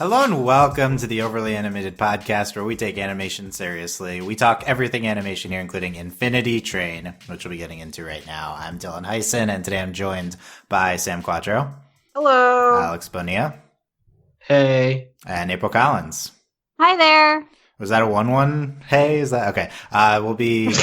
Hello and welcome to the Overly Animated Podcast, where we take animation seriously. We talk everything animation here, including Infinity Train, which we'll be getting into right now. I'm Dylan Hysen, and today I'm joined by Sam Quattro. Hello. Alex Bonilla. Hey. And April Collins. Hi there. Was that a 1-1? Hey, is that okay? We'll be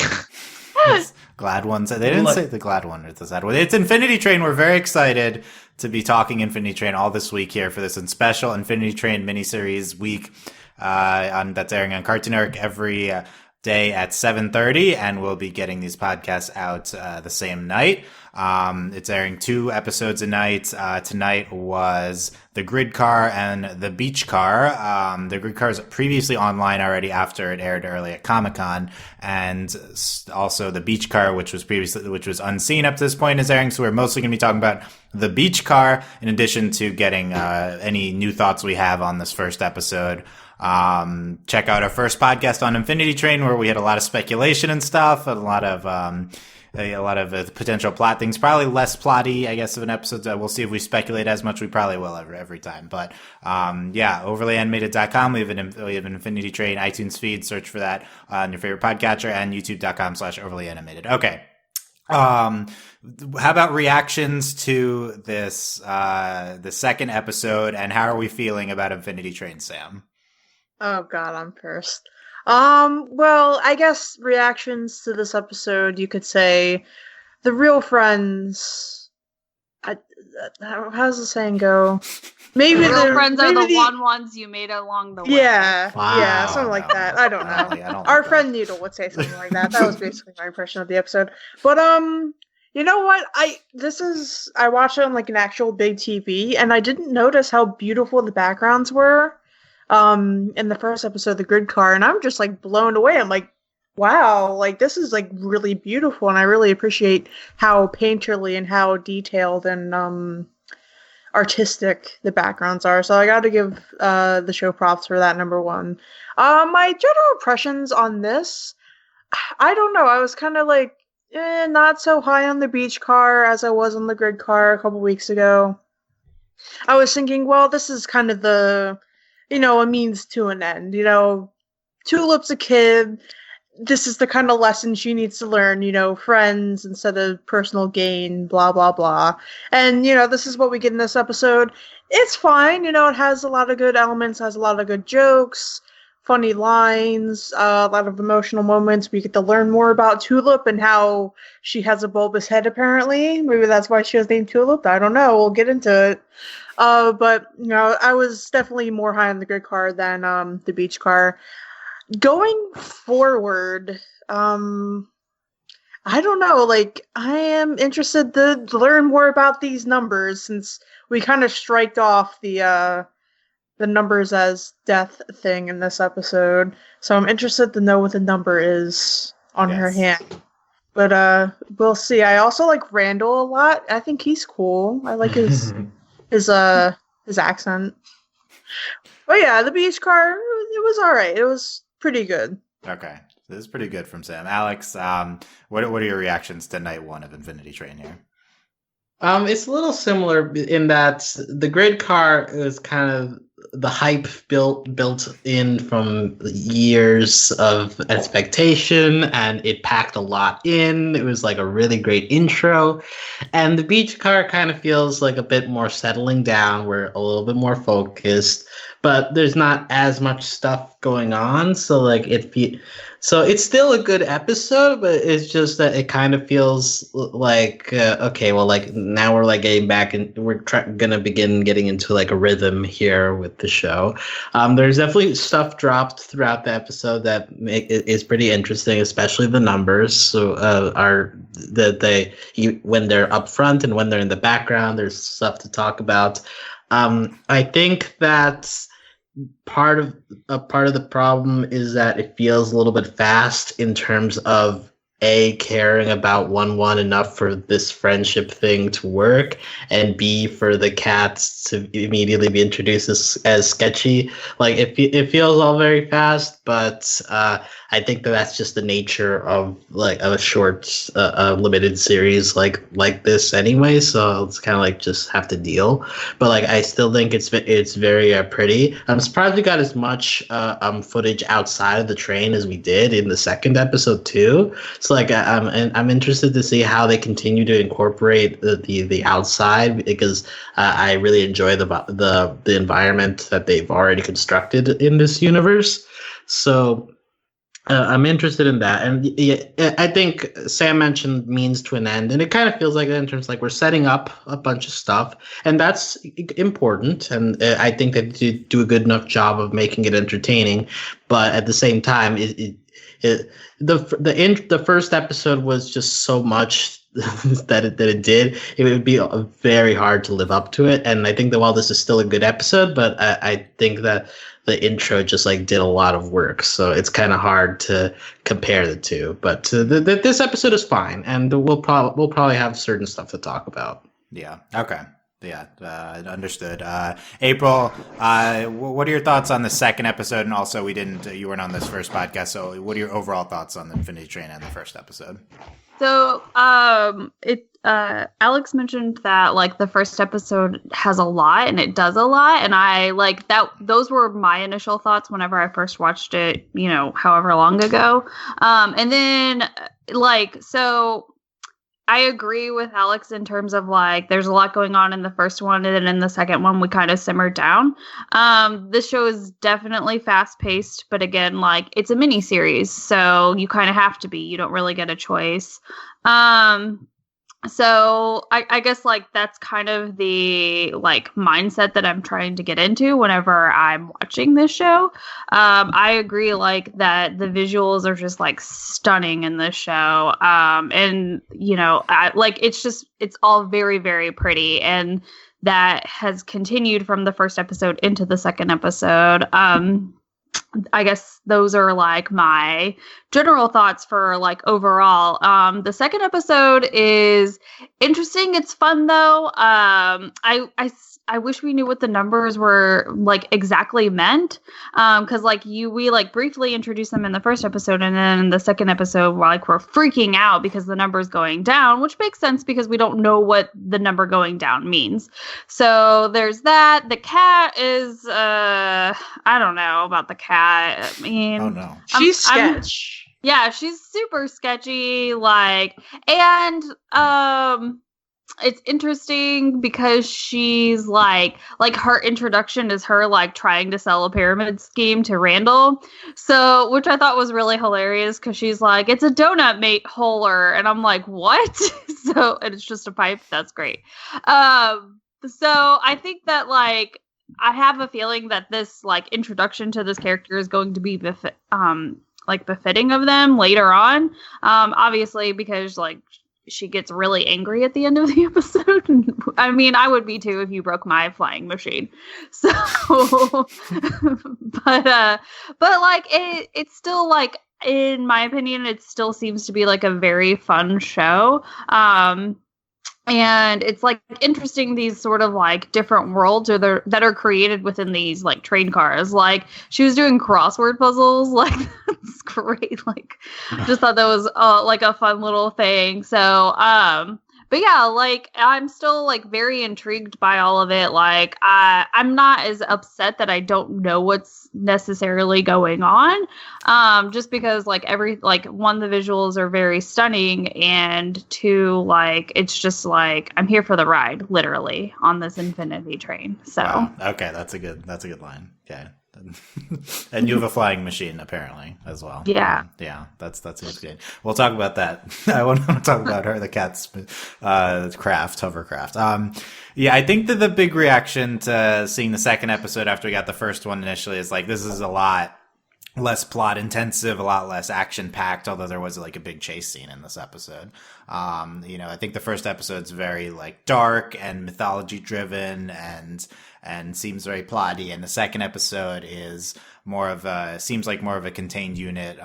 glad ones. They didn't say the glad one or the sad one. It's Infinity Train. We're very excited to be talking Infinity Train all this week here for this special Infinity Train miniseries week that's airing on Cartoon Network every day at 7:30, and we'll be getting these podcasts out the same night. It's airing 2 episodes a night. Tonight was the grid car and the beach car. The grid car is previously online already after it aired early at Comic-Con, and also the beach car, which was unseen up to this point, is airing. So we're mostly going to be talking about the beach car, in addition to getting any new thoughts we have on this first episode. Check out our first podcast on Infinity Train, where we had a lot of speculation and stuff, and a lot of potential plot things. Probably less plotty, I guess, of an episode. We'll see if we speculate as much. We probably will every time. But overlyanimated.com. We have an Infinity Train iTunes feed. Search for that on your favorite podcatcher, and youtube.com/overlyanimated. Okay. How about reactions to this the second episode, and how are we feeling about Infinity Train, Sam? Oh god, I'm first. Well, I guess reactions to this episode, you could say the real friends. How does the saying go? Maybe the real friends are the maybe one-ones you made along the way. Yeah, Wow. yeah, something like that. I don't know. I don't Our like friend Needle would say something like that. That was basically my impression of the episode. But you know what? I watched it on like an actual big TV, and I didn't notice how beautiful the backgrounds were. In the first episode of the grid car, and I'm just like blown away. I'm like, wow, like this is like really beautiful, and I really appreciate how painterly and how detailed and artistic the backgrounds are. So I got to give the show props for that. Number one. My general impressions on this, I don't know. I was kind of like not so high on the beach car as I was on the grid car a couple weeks ago. I was thinking, well, this is kind of a means to an end. Tulip's a kid. This is the kind of lesson she needs to learn, friends instead of personal gain, blah, blah, blah. And, this is what we get in this episode. It's fine. It has a lot of good elements, has a lot of good jokes, funny lines, a lot of emotional moments. We get to learn more about Tulip and how she has a bulbous head, apparently. Maybe that's why she was named Tulip. I don't know. We'll get into it. But I was definitely more high on the grid car than the beach car. Going forward, I don't know. Like, I am interested to learn more about these numbers, since we kind of striked off the numbers as death thing in this episode. So I'm interested to know what the number is on her hand. But we'll see. I also like Randall a lot. I think he's cool. I like his accent. But yeah, the beach car, it was alright. It was pretty good. Okay. This is pretty good from Sam. Alex, what are your reactions to night 1 of Infinity Train here? It's a little similar in that the grid car is kind of the hype built in from years of expectation, and it packed a lot in. It was like a really great intro, and the beach car kind of feels like a bit more settling down. We're a little bit more focused, but there's not as much stuff going on, so like so it's still a good episode, but it's just that it kind of feels like okay, well, like now we're like getting back, and we're gonna begin getting into like a rhythm here with the show. There's definitely stuff dropped throughout the episode that is pretty interesting, especially the numbers. So when they're up front and when they're in the background, there's stuff to talk about. I think that part of the problem is that it feels a little bit fast in terms of A, caring about One-One enough for this friendship thing to work, and B, for the cats to immediately be introduced as sketchy. Like, it feels all very fast, but I think that's just the nature of like a short, limited series like this anyway. So it's kind of like just have to deal. But like, I still think it's very pretty. I'm surprised we got as much footage outside of the train as we did in the second episode too. So like, I'm interested to see how they continue to incorporate the outside, because I really enjoy the environment that they've already constructed in this universe. So I'm interested in that. And yeah, I think Sam mentioned means to an end, and it kind of feels like that in terms like we're setting up a bunch of stuff, and that's important. And I think that they do a good enough job of making it entertaining, but at the same time, the first episode was just so much that it did. It would be very hard to live up to it. And I think that while this is still a good episode, but I think that the intro just like did a lot of work, so it's kind of hard to compare the two. But this episode is fine, and we'll probably have certain stuff to talk about. Yeah. Okay. Yeah. Understood. April, what are your thoughts on the second episode? And also, you weren't on this first podcast, so what are your overall thoughts on the Infinity Train and the first episode? So, Alex mentioned that like the first episode has a lot and it does a lot, and I like that. Those were my initial thoughts whenever I first watched it, however long ago. And then so I agree with Alex in terms of like there's a lot going on in the first one, and then in the second one we kind of simmered down. This show is definitely fast paced, but again, like it's a mini series, so you kind of have to be. You don't really get a choice. So I guess like that's kind of the like mindset that I'm trying to get into whenever I'm watching this show. I agree like that the visuals are just like stunning in this show. And it's all very, very pretty. And that has continued from the first episode into the second episode. I guess those are like my general thoughts for like overall. The second episode is interesting. It's fun though. I wish we knew what the numbers were like exactly meant. Cause like we like briefly introduced them in the first episode, and then in the second episode, we're freaking out because the number's going down, which makes sense because we don't know what the number going down means. So there's that. The cat is, I don't know about the cat. I mean, oh no, she's sketch. Yeah, she's super sketchy. And it's interesting because she's like her introduction is her like trying to sell a pyramid scheme to Randall. So, which I thought was really hilarious because she's like, it's a donut mate holer. And I'm like, what? So, and it's just a pipe. That's great. So I think that like, I have a feeling that this like introduction to this character is going to be befitting of them later on. Obviously because like she gets really angry at the end of the episode. I mean, I would be too if you broke my flying machine. So, but like it's still like, in my opinion, it still seems to be like a very fun show. And it's like interesting, these sort of like different worlds that are created within these like train cars. Like she was doing crossword puzzles. Like that's great. Like just thought that was like a fun little thing. So, but yeah, like I'm still like very intrigued by all of it. Like I'm not as upset that I don't know what's necessarily going on. Just because like one, the visuals are very stunning, and two, like it's just like I'm here for the ride, literally, on this infinity train. So wow. Okay, that's a good line. Okay. And you have a flying machine apparently as well. Yeah. Yeah, that seems good. We'll talk about that. I want to talk about her, the cat's hovercraft. Yeah, I think that the big reaction to seeing the second episode after we got the first one initially is like, this is a lot less plot intensive, a lot less action packed, although there was like a big chase scene in this episode. I think the first episode's very like dark and mythology driven, and and seems very plotty. And the second episode is seems like more of a contained unit,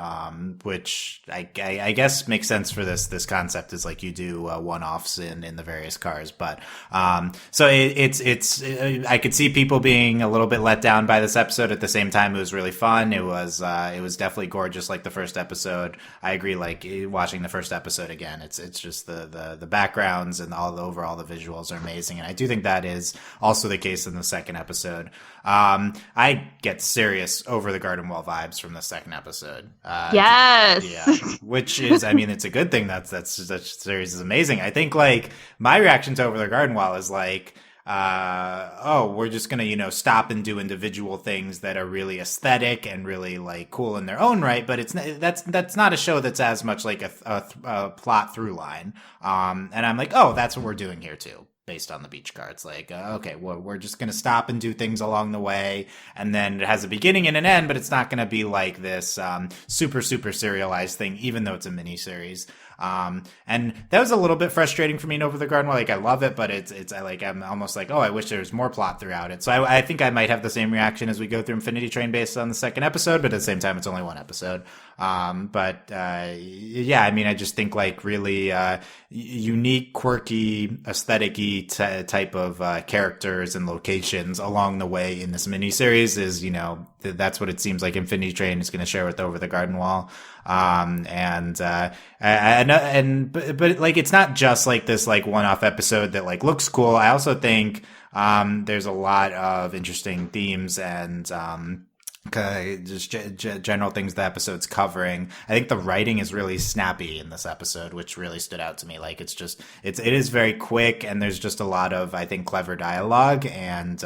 which I guess makes sense for this concept, is like you do one-offs in the various cars. But so it's I could see people being a little bit let down by this episode. At the same time, it was really fun. It was definitely gorgeous, like the first episode. I agree. Like watching the first episode again, it's just the backgrounds and overall the visuals are amazing. And I do think that is also the case in the second episode. I get serious Over the Garden Wall vibes from the second episode. Yes. Yeah. Which is, I mean, it's a good thing that series is amazing. I think like my reaction to Over the Garden Wall is like, we're just gonna, stop and do individual things that are really aesthetic and really like cool in their own right. But that's not a show that's as much like a plot through line. And I'm like, oh, that's what we're doing here too. Based on the beach car. It's like, okay, well, we're just going to stop and do things along the way. And then it has a beginning and an end, but it's not going to be like this super, super serialized thing, even though it's a mini series. And that was a little bit frustrating for me in Over the Garden Wall. Like, I love it, but I'm almost like, oh, I wish there was more plot throughout it. So I think I might have the same reaction as we go through Infinity Train based on the second episode, but at the same time, it's only one episode. Yeah, I mean, I just think like really, unique, quirky, aesthetic-y type of, characters and locations along the way in this miniseries is, that's what it seems like Infinity Train is going to share with Over the Garden Wall. But like, it's not just like this like one-off episode that like looks cool. I also think, there's a lot of interesting themes and, just general things the episode's covering. I think the writing is really snappy in this episode, which really stood out to me. Like it is very quick, and there's just a lot of, I think, clever dialogue. And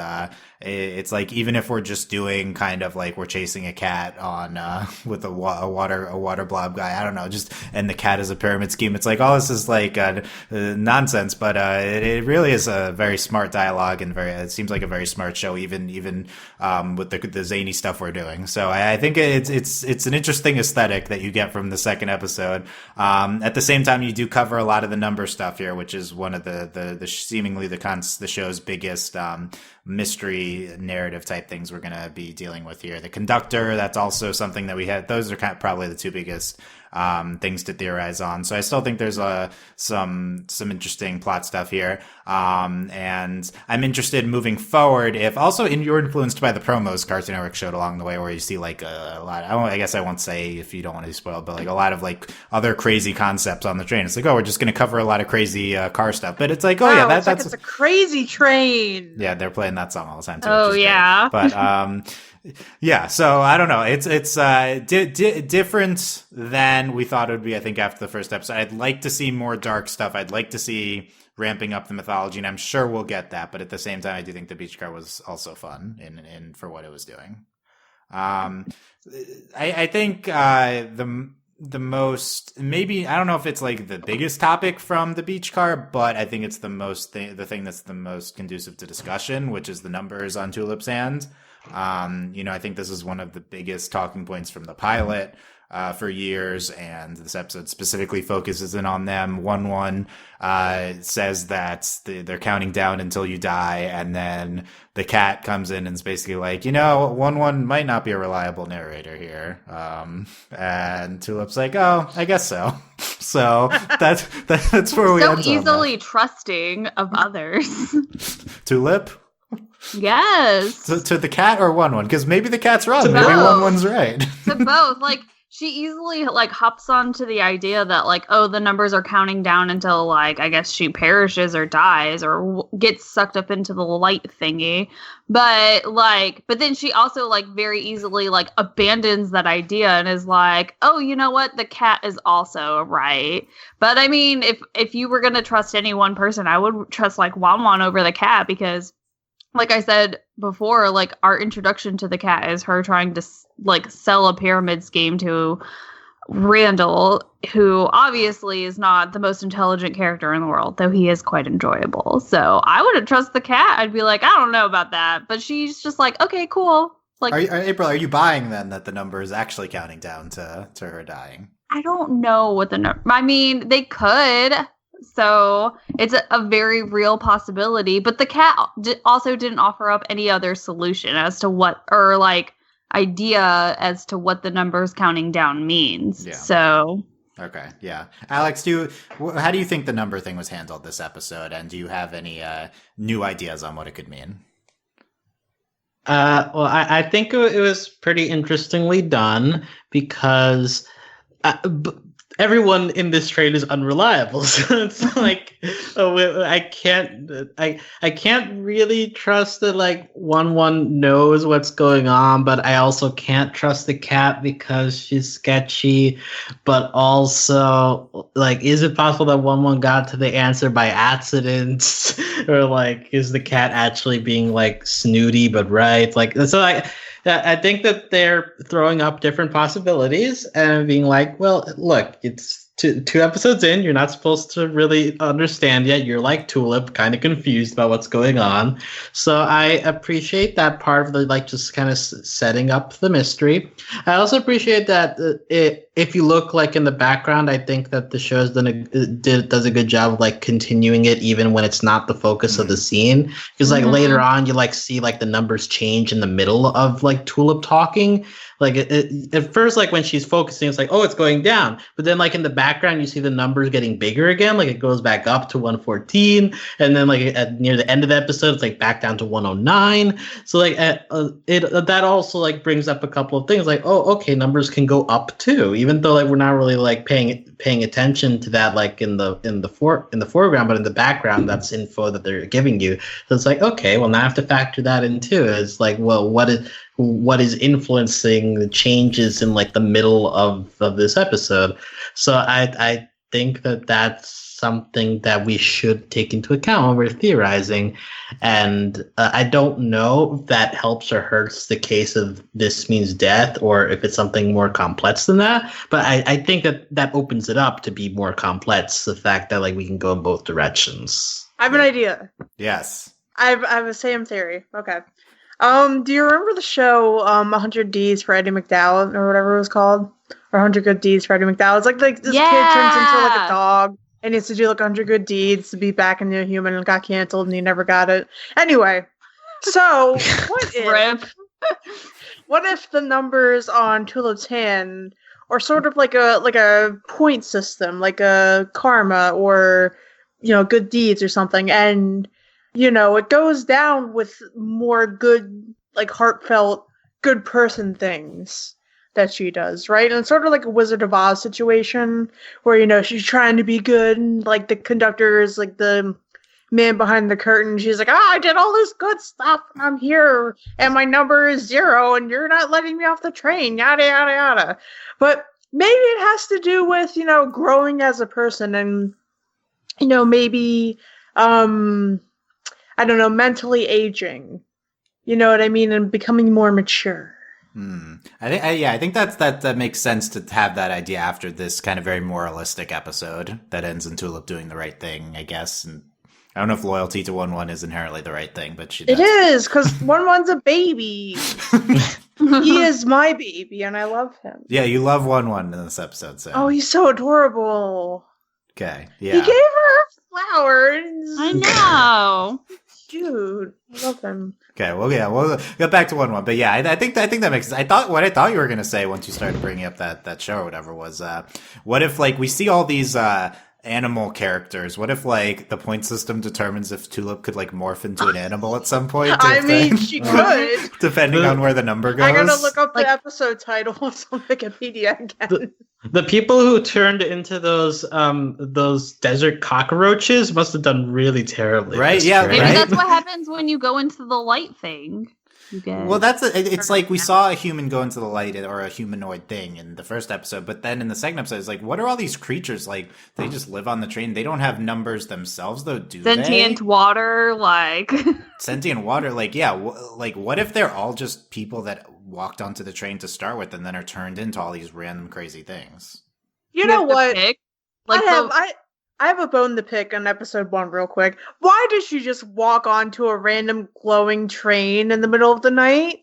it's like, even if we're just doing kind of like we're chasing a cat on with a water blob guy, I don't know, and the cat is a pyramid scheme. It's like, oh, this is like nonsense, but it really is a very smart dialogue, and it seems like a very smart show, even with the zany stuff we're doing. So I think it's an interesting aesthetic that you get from the second episode. At the same time, you do cover a lot of the number stuff here, which is one of the seemingly the show's biggest mystery narrative type things we're going to be dealing with here. The conductor, that's also something that we had. Those are probably the two biggest things to theorize on. So I still think there's some interesting plot stuff here. And I'm interested moving forward you're influenced by the promos Cartoon Network showed along the way, where you see like a lot, I guess I won't say if you don't want to be spoiled, but like a lot of like other crazy concepts on the train. It's like, oh, we're just going to cover a lot of crazy car stuff, but it's like, oh wow, yeah, it's a crazy train. Yeah, they're playing that song all the time too. Oh yeah. Great. But yeah, so I don't know. It's different than we thought it would be, I think, after the first episode. I'd like to see more dark stuff. I'd like to see ramping up the mythology, and I'm sure we'll get that. But at the same time, I do think the beach car was also fun in for what it was doing. I think the most, maybe, I don't know if it's like the biggest topic from the beach car, but I think it's the thing that's the most conducive to discussion, which is the numbers on Tulip's hand. I think this is one of the biggest talking points from the pilot for years, and this episode specifically focuses in on them. One-One says that they're counting down until you die, and then the cat comes in and is basically like, One-One might not be a reliable narrator here. And Tulip's like, oh, I guess so. So that's where we end. So easily trusting of others. Tulip? Yes. To the cat or One-One? Because maybe the cat's wrong. To Maybe both. One-One's right. To both. Like, she easily, like, hops onto the idea that, like, oh, the numbers are counting down until, like, I guess she perishes or dies or gets sucked up into the light thingy. But then she also, like, very easily, like, abandons that idea and is like, oh, you know what? The cat is also right. But, I mean, if you were going to trust any one person, I would trust, like, One-One over the cat, because like I said before, like, our introduction to the cat is her trying to, like, sell a pyramid scheme to Randall, who obviously is not the most intelligent character in the world, though he is quite enjoyable. So I wouldn't trust the cat. I'd be like, I don't know about that. But she's just like, okay, cool. Like, April, are you buying then that the number is actually counting down to her dying? I don't know what the number. I mean, they could So it's a very real possibility. But the cat also didn't offer up any other solution as to what, or like idea as to what the numbers counting down means. Yeah. So. Okay, yeah. Alex, how do you think the number thing was handled this episode? And do you have any new ideas on what it could mean? Well, I think it was pretty interestingly done because everyone in this train is unreliable. So it's like I can't really trust that like One-One knows what's going on, but I also can't trust the cat because she's sketchy. But also, like, is it possible that One-One got to the answer by accident, or like is the cat actually being like snooty but right? Like, so I think that they're throwing up different possibilities and being like, well, look, it's two episodes in. You're not supposed to really understand yet. You're like Tulip, kind of confused about what's going on. So I appreciate that part of the like just kind of setting up the mystery. I also appreciate that if you look like in the background, I think that the show does a good job of like continuing it even when it's not the focus of the scene. Because like later on, you like see like the numbers change in the middle of like Tulip talking. Like at first, like when she's focusing, it's like, oh, it's going down. But then like in the background, you see the numbers getting bigger again. Like it goes back up to 114. And then like near the end of the episode, it's like back down to 109. So like that also like brings up a couple of things like, oh, okay, numbers can go up too, even though like we're not really like paying attention to that like in the foreground, but in the background, that's info that they're giving you. So it's like, okay, well now I have to factor that in too. It's like, well, what is influencing the changes in like the middle of this episode. So I think that that's something that we should take into account when we're theorizing. And I don't know if that helps or hurts the case of this means death or if it's something more complex than that. But I think that opens it up to be more complex. The fact that like we can go in both directions. I have an idea. Yes. I have the same theory. Okay. Do you remember the show 100 Deeds for Eddie McDowell or whatever it was called? Or 100 Good Deeds for Eddie McDowell? It's like this kid turns into like a dog and he has to do like 100 good deeds to be back into a human and got canceled and he never got it. Anyway, so what if the numbers on Tulip's hand are sort of like a point system, like a karma or good deeds or something, and it goes down with more good, like heartfelt, good person things that she does, right? And it's sort of like a Wizard of Oz situation where, she's trying to be good and like the conductor is like the man behind the curtain. She's like, I did all this good stuff and I'm here and my number is 0 and you're not letting me off the train, yada, yada, yada. But maybe it has to do with, growing as a person and, maybe, I don't know, mentally aging. You know what I mean? And becoming more mature. I think that makes sense to have that idea after this kind of very moralistic episode that ends in Tulip doing the right thing, I guess. And I don't know if loyalty to One-One is inherently the right thing, but she does. It is, because One-One's a baby. He is my baby, and I love him. Yeah, you love One-One in this episode, so. Oh, he's so adorable. Okay, yeah. He gave her flowers. I know. Dude, I love him. Okay, well, yeah, we'll get back to One-One, but yeah, I think that makes sense. What I thought you were gonna say once you started bringing up that show or whatever was, what if like we see all these animal characters? What if like the point system determines if Tulip could like morph into an animal at some point? I mean, she could, depending on where the number goes. I gotta look up the episode titles on Wikipedia again. The people who turned into those desert cockroaches must have done really terribly. Right? Yeah. Maybe right? that's what happens when you go into the light thing. Well, it's like we saw a human go into the light or a humanoid thing in the first episode, but then in the second episode, it's like, what are all these creatures like? They just live on the train. They don't have numbers themselves, though, do they? Sentient water, like sentient water, like yeah, like what if they're all just people that walked onto the train to start with, and then are turned into all these random crazy things? You know what? Like I have a bone to pick on episode 1 real quick. Why does she just walk onto a random glowing train in the middle of the night?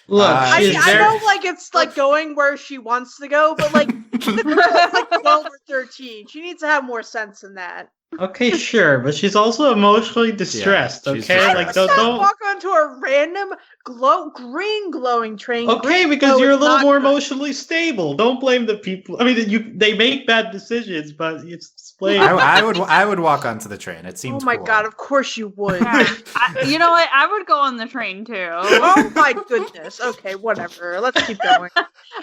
Look, I she's very- know, like, it's like going where she wants to go, but like, like 12 or 13. She needs to have more sense than that. Okay, sure, but she's also emotionally distressed. Yeah, she's Okay, distressed. like Don't don't. walk onto a random green glowing train. Okay, Green because glow you're a is little not more good. emotionally stable. Don't blame the people. I mean, they make bad decisions, but it's displayed. I would walk onto the train. It seems Oh my cool. god! Of course you would. You know what? I would go on the train too. Oh my goodness. Okay, whatever. Let's keep going.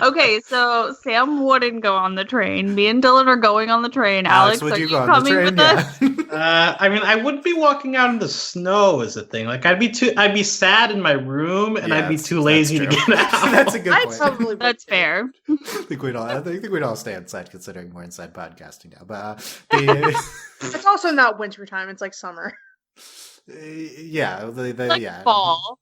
Okay, so Sam wouldn't go on the train. Me and Dylan are going on the train. Alex, would are you you go on the coming train? with us? I mean, I wouldn't be walking out in the snow as a thing. Like, I'd be sad in my room, and Yeah, I'd be that's- too lazy to that's get true. out. That's a good I point. probably would. That's fair. I think we'd all stay inside, considering we're inside podcasting now. But It's also not wintertime. It's like summer. yeah, Like yeah. fall.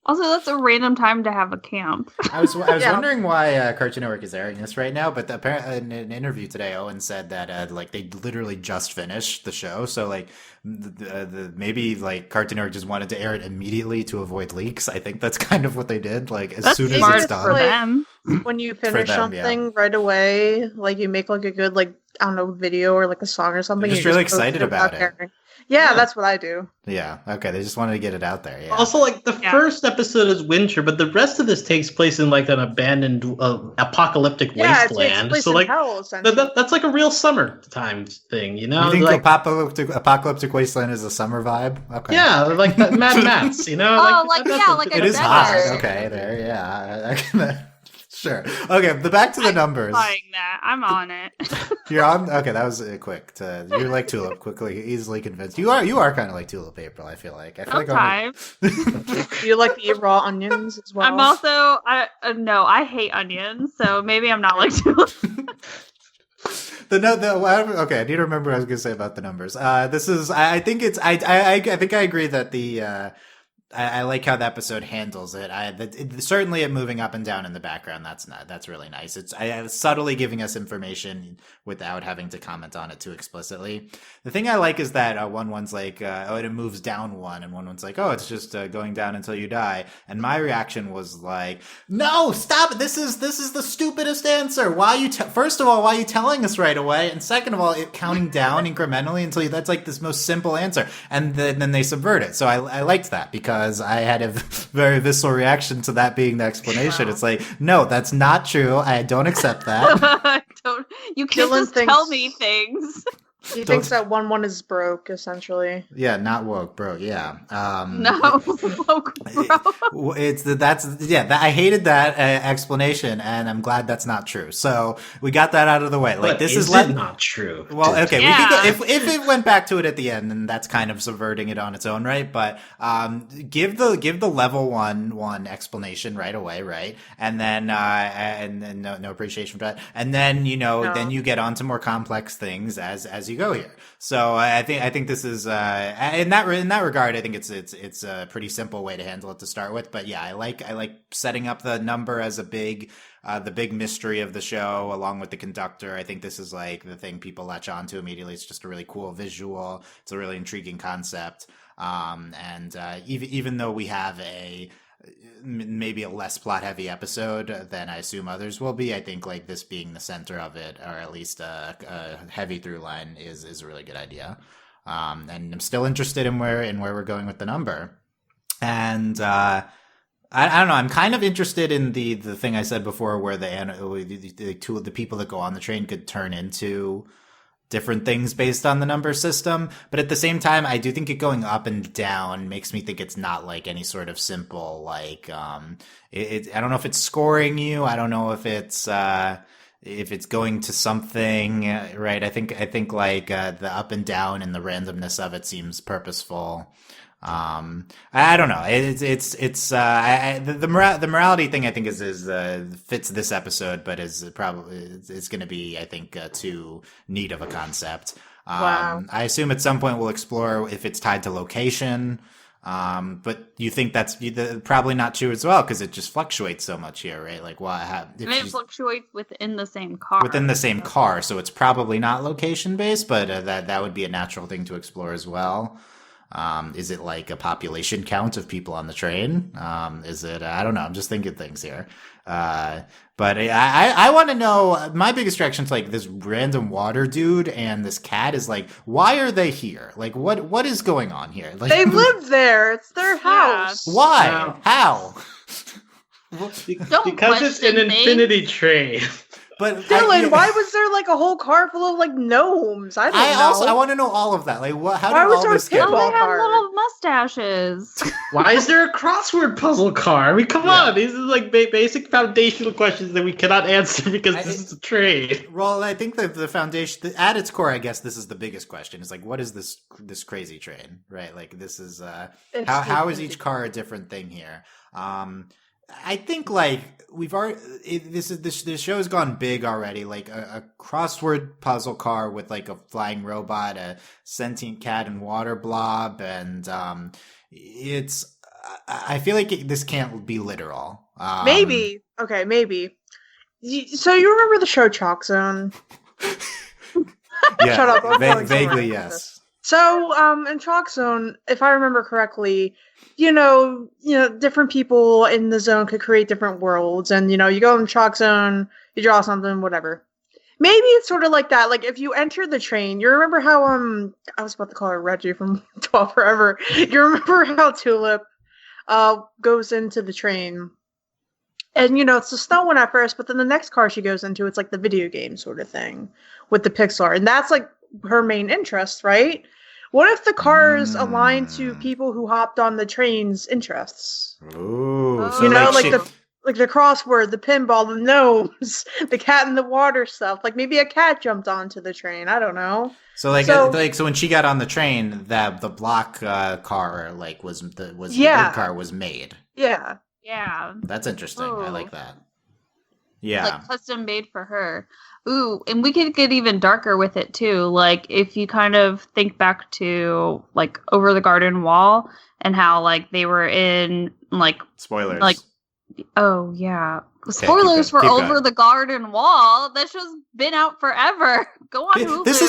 Also, that's a random time to have a camp. I was Yeah. wondering why Cartoon Network is airing this right now, but apparently in an interview today, Owen said that like they literally just finished the show, so like maybe like Cartoon Network just wanted to air it immediately to avoid leaks. I think that's kind of what they did. Like as That's soon as smart it's it's done, for like- them. When you finish them, yeah. something right away, like you make like a good like I don't know video or like a song or something. They're you just really post excited about without it. caring. Yeah, Yeah. that's what I do. yeah, okay, they just wanted to get it out there. Yeah, Also, like the Yeah. first episode is winter, but the rest of this takes place in like an abandoned, apocalyptic Yeah, it takes wasteland. place So in like hell, essentially. that's like a real summertime thing, you know? you think like, apocalyptic wasteland is a summer vibe? Okay, yeah, like that Mad Max, you know? Oh, like, that's yeah, a- like a it is desert. hot. Okay, there, yeah, I can. Sure. Okay, back to the numbers. Buying that. I'm on it. You're on. Okay, that was quick. You're like Tulip, quickly, easily convinced. You are kind of like Tulip, April. I feel like. I feel like Sometimes. Do you like to eat raw onions as well? I'm also no, I hate onions, so maybe I'm not like okay, I need to remember what I was going to say about the numbers. This is. I think it's. I think I agree that the. I like how the episode handles it. Certainly it moving up and down in the background. That's really nice. It's subtly giving us information without having to comment on it too explicitly. The thing I like is that one's like, oh, it moves down one, and one's like, oh, it's just going down until you die. And my reaction was like, no, stop it. This is the stupidest answer. First of all, why are you telling us right away? And second of all, it counting down incrementally until that's like this most simple answer. And then they subvert it. So I liked that because I had a very visceral reaction to that being the explanation. Wow. It's like, no, that's not true. I don't accept that. You can't Dylan just tell thinks- me things. He thinks that 1-1 is broke, essentially. Yeah, not woke, bro. Yeah. No. I hated that explanation, and I'm glad that's not true. So we got that out of the way. Like But this is is it not true? Well, okay, Yeah. we could go, if it went back to it at the end, then that's kind of subverting it on its own, right? But give the level one explanation right away, right? And then no appreciation for that. And then then you get on to more complex things as you go here. So I think this is in that regard, I think it's a pretty simple way to handle it to start with. But yeah, I like setting up the number as the big mystery of the show, along with the conductor. I think this is like the thing people latch on to immediately. It's just a really cool visual. It's a really intriguing concept. And even though we have maybe a less plot heavy episode than I assume others will be, I think like this being the center of it, or at least a heavy through line, is a really good idea. And I'm still interested in where we're going with the number. And I don't know. I'm kind of interested in the thing I said before, where the people that go on the train could turn into different things based on the number system. But at the same time, I do think it going up and down makes me think it's not like any sort of simple, like, I don't know if it's scoring you. I don't know if it's going to something, right? I think like, the up and down and the randomness of it seems purposeful. I don't know. The morality thing I think is fits this episode, but is probably it's going to be, I think, too neat of a concept. Wow. I assume at some point we'll explore if it's tied to location. But you think that's probably not true as well, because it just fluctuates so much here, right? Like, It fluctuates within the same car. within the same car, so it's probably not location based, but that would be a natural thing to explore as well. Is it like a population count of people on the train? Is it? I don't know. I'm just thinking things here. But I want to know. My biggest reaction to like this random water dude and this cat is like, why are they here? Like, what is going on here? Like, They live there. It's their house. Why? No. How? Don't Because it's an question things. infinity train. But Dylan, why was there like a whole car full of like gnomes? I don't know. I want to know all of that. Like, what? How Why did was all there a this get? pinball Oh, they have card? little mustaches. Why is there a crossword puzzle car? I mean, come Yeah. on. These are like basic foundational questions that we cannot answer because this is a train. Well, I think that the foundation, at its core, I guess this is the biggest question. Is like, what is this crazy train, right? Like, this is It's how is stupid. each car a different thing here? I think like we've already this show has gone big already. Like a crossword puzzle car with like a flying robot, a sentient cat and water blob, and it's. I feel like this can't be literal. Maybe. Okay, maybe. So you remember the show Chalk Zone? Yeah, Shut up, I'm telling vaguely someone yes. this. So, in Chalk Zone, if I remember correctly, you know, different people in the zone could create different worlds, and you go in Chalk Zone, you draw something, whatever. Maybe it's sort of like that. Like if you enter the train, you remember how I was about to call her Reggie from 12 Forever. You remember how Tulip goes into the train, and it's the snow one at first, but then the next car she goes into, it's like the video game sort of thing with the pixel art, and that's like her main interest, right? What if the cars align to people who hopped on the train's interests? Ooh, Oh. so Like she- the crossword, the pinball, the gnomes, the cat in the water stuff. Like maybe a cat jumped onto the train. I don't know. So when she got on the train, that the block car like was the Yeah. good car was made. Yeah. Yeah. That's interesting. I Ooh. like that. Yeah. Like custom made for her. Ooh, and we could get even darker with it too. Like if you kind of think back to like Over the Garden Wall and how like they were in like Spoilers. like oh yeah. Okay, Spoilers for keep Over going. the Garden Wall. That show's been out forever. Go on Hulu. This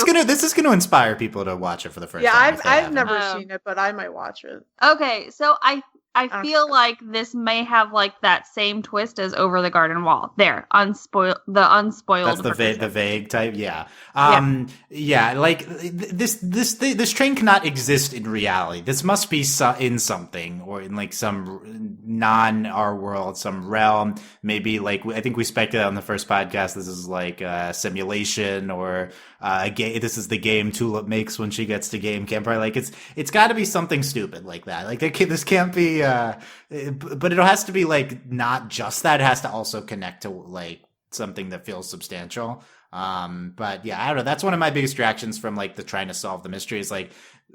is gonna inspire people to watch it for the first Yeah, time. if they I've haven't. never Oh. seen it, but I might watch it. Okay, so I Okay. feel like this may have like that same twist as Over the Garden Wall. There, unspoiled. That's the version. vague type. Yeah. Like this train cannot exist in reality. This must be in something or in like some non our world, some realm. Maybe like I think we speculated on the first podcast. This is like a simulation or a game. This is the game Tulip makes when she gets to game camp. Right? Like it's got to be something stupid like that. Like this can't be. But it has to be like not just that. It has to also connect to like something that feels substantial. But yeah, I don't know. That's one of my biggest reactions from like the trying to solve the mystery is like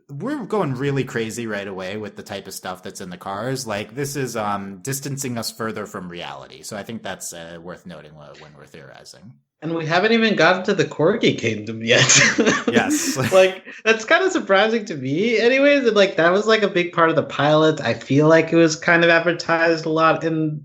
we're going really crazy right away with the type of stuff that's in the cars. Like this is distancing us further from reality. So I think that's worth noting when we're theorizing. And we haven't even gotten to the Corgi Kingdom yet. Yes. Like, that's kind of surprising to me. Anyways, and, like, that was, like, a big part of the pilot. I feel like it was kind of advertised a lot in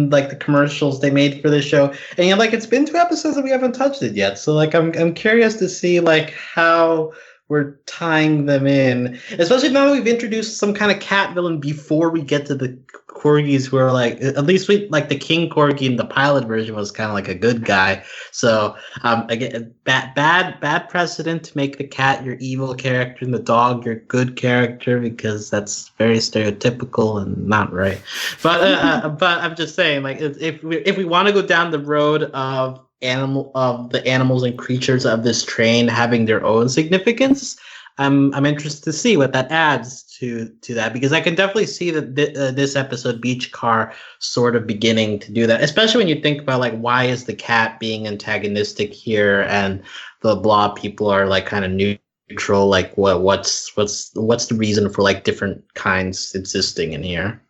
like, the commercials they made for this show. And, like, it's been 2 episodes and we haven't touched it yet. So, like, I'm curious to see, like, how we're tying them in. Especially now that we've introduced some kind of cat villain before we get to the corgis who are like, at least like the king corgi in the pilot version was kind of like a good guy. So again, bad precedent to make the cat your evil character and the dog your good character, because that's very stereotypical and not right. But I'm just saying, like, if we want to go down the road of the animals and creatures of this train having their own significance, I'm interested to see what that adds to that, because I can definitely see that this episode Beach Car sort of beginning to do that, especially when you think about like why is the cat being antagonistic here and the blob people are like kind of neutral, like what's the reason for like different kinds existing in here.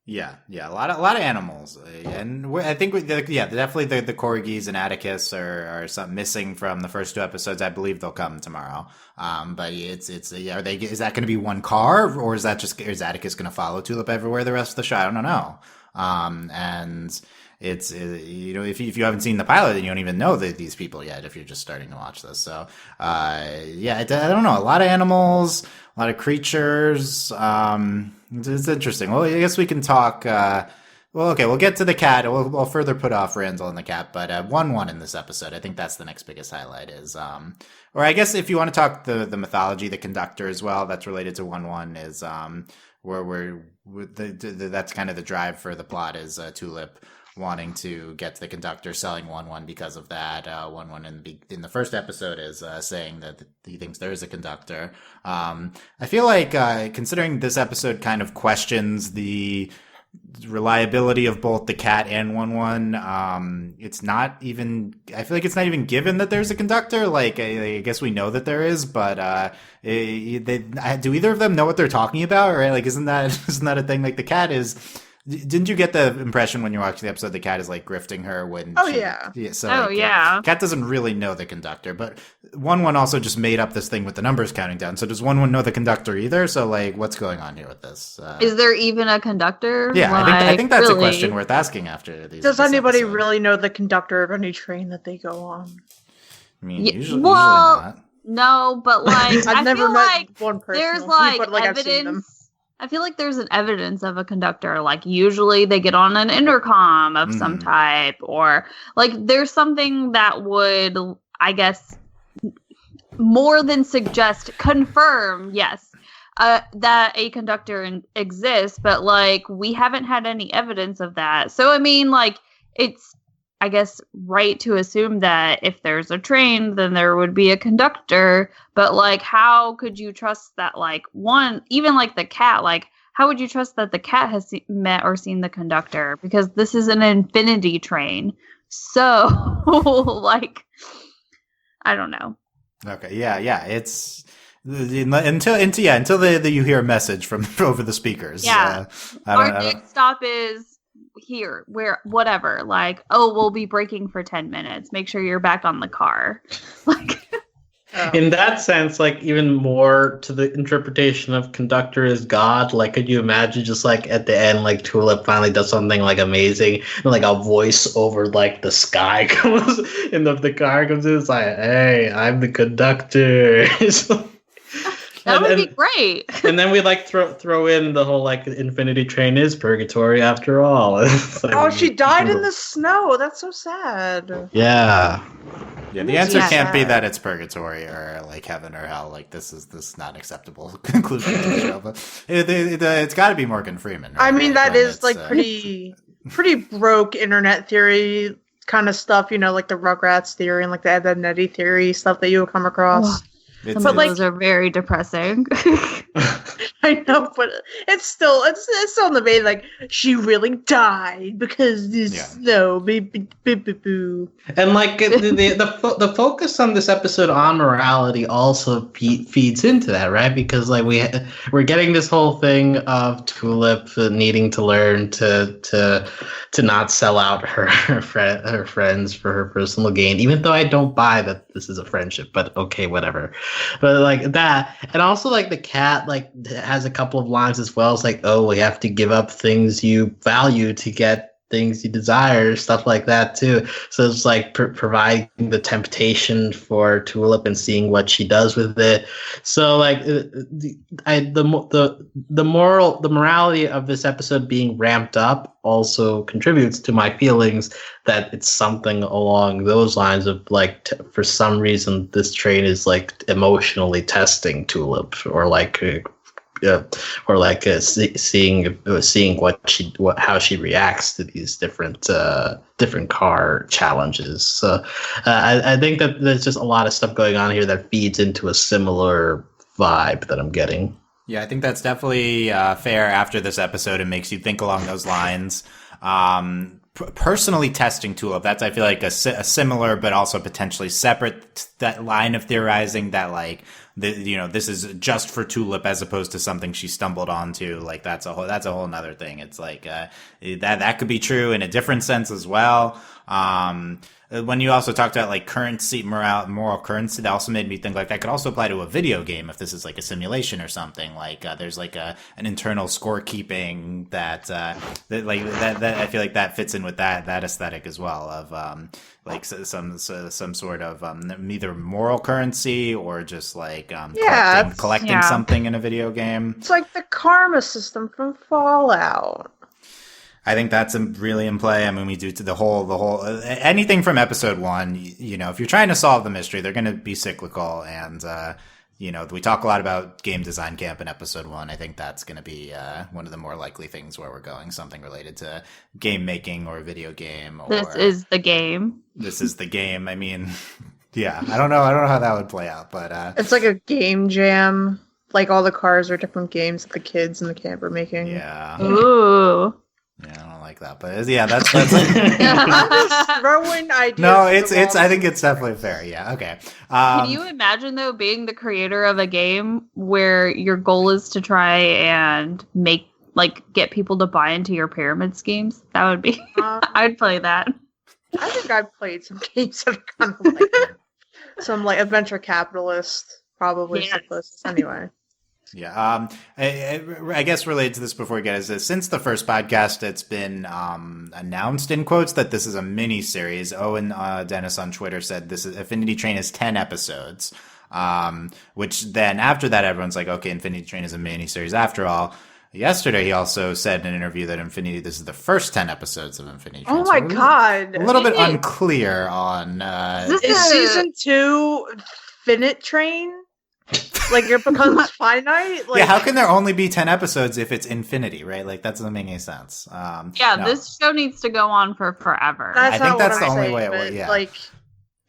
Yeah, a lot of animals, and I think definitely the corgis and Atticus are something missing from the first 2 episodes. I believe they'll come tomorrow. But it's is that going to be one car, or is Atticus going to follow Tulip everywhere the rest of the show? I don't know. And if you haven't seen the pilot, then you don't even know these people yet if you're just starting to watch this. So, I don't know. A lot of animals, a lot of creatures. It's interesting. Well, I guess we can talk. Well, okay, we'll get to the cat. We'll further put off Randall and the cat, but 1-1 in this episode, I think that's the next biggest highlight is, or I guess if you want to talk the mythology, the conductor as well, that's related to 1-1 is, where that's kind of the drive for the plot is Tulip wanting to get to the conductor, selling 1-1 because of that. 1-1 in the first episode is saying that he thinks there is a conductor. I feel like considering this episode kind of questions the reliability of both the cat and 1-1, it's not even, I feel like it's not even given that there's a conductor. Like, I guess we know that there is, but do either of them know what they're talking about? Right? Like, isn't that a thing? Like, the cat is, didn't you get the impression when you're watching the episode the cat is like grifting her when cat doesn't really know the conductor, but 1-1 also just made up this thing with the numbers counting down. So does 1-1 know the conductor either? So like, what's going on here with this? Is there even a conductor? Yeah, I think that's really a question worth asking after these. Does anybody really know the conductor of any train that they go on? I mean, usually not. No, but like I've never met one person. There's like, evidence. I feel like there's an evidence of a conductor. Like usually they get on an intercom of some type, or like there's something that would, I guess, more than confirm, yes, that a conductor exists. But like we haven't had any evidence of that. So I mean, like it's, I guess, right to assume that if there's a train, then there would be a conductor. But like, how could you trust that? Like even like the cat, like how would you trust that the cat has met or seen the conductor? Because this is an infinity train. So like, I don't know. Okay. Yeah. It's until you hear a message from over the speakers. Yeah. Our next stop is here, where, whatever, like, oh, we'll be braking for 10 minutes, make sure you're back on the car. Like in that sense, like even more to the interpretation of conductor as God, like could you imagine just like at the end, like Tulip finally does something like amazing and like a voice over like the sky comes and the car comes in, it's like, hey, I'm the conductor. That would be great. And then we like throw in the whole like infinity train is purgatory after all. Like, she died in the snow. That's so sad. Yeah. Yeah, the answer can't be that it's purgatory or like heaven or hell. Like this is not acceptable conclusion to the show. But it's got to be Morgan Freeman. Right? I mean, that is like pretty broke internet theory kind of stuff. You know, like the Rugrats theory and like the Ed, Edd n Eddy theory stuff that you will come across. Some of those are very depressing. I know, but it's still in the vein, like, she really died because this snow. And like the focus on this episode on morality also feeds into that, right? Because like we're getting this whole thing of Tulip needing to learn to not sell out her friends for her personal gain, even though I don't buy that this is a friendship, but okay, whatever. But like that, and also like the cat like has a couple of lines as well. It's like, oh, we have to give up things you value to get things you desire, stuff like that too. So it's like providing the temptation for Tulip and seeing what she does with it. So like the morality of this episode being ramped up also contributes to my feelings that it's something along those lines of like for some reason this train is like emotionally testing Tulip or like seeing how she reacts to these different car challenges. So I think that there's just a lot of stuff going on here that feeds into a similar vibe that I'm getting. Yeah, I think that's definitely fair. After this episode, it makes you think along those lines. Personally testing Tulip, that's I feel like a similar but also potentially separate that line of theorizing that like this is just for Tulip as opposed to something she stumbled onto. Like that's a whole nother thing. It's like that could be true in a different sense as well. when you also talked about like currency, moral currency, that also made me think like that could also apply to a video game if this is like a simulation or something. Like there's like an internal scorekeeping that I feel like that fits in with that aesthetic as well of like some sort of either moral currency or just like collecting something in a video game. It's like the karma system from Fallout. I think that's really in play. I mean, we do to the whole anything from episode 1. You know, if you're trying to solve the mystery, they're going to be cyclical, and you know, we talk a lot about game design camp in episode 1. I think that's going to be one of the more likely things where we're going, something related to game making or a video game. Or, this is the game. This is the game. I mean, yeah, I don't know how that would play out, but it's like a game jam. Like all the cars are different games that the kids in the camp are making. Yeah. Ooh. Yeah, I don't like that, but yeah, that's I'm just throwing ideas. No, it's. I think it's definitely fair. Yeah, okay. Can you imagine though being the creator of a game where your goal is to try and get people to buy into your pyramid schemes? That would be. I'd play that. I think I've played some games that are kind of like some like adventure capitalist, probably the closest anyway. Yeah. I guess related to this before we get is since the first podcast, it's been announced in quotes that this is a mini series. Owen Dennis on Twitter said this is Infinity Train is 10 episodes. Which then after that, everyone's like, okay, Infinity Train is a mini series after all. Yesterday, he also said in an interview that this is the first 10 episodes of Infinity Train. Oh my god! A little bit unclear on. Is season 2 Finite Train? Like it becomes finite? Like, yeah, how can there only be 10 episodes if it's infinity, right? Like that doesn't make any sense. This show needs to go on for forever. I think that's the only way it will.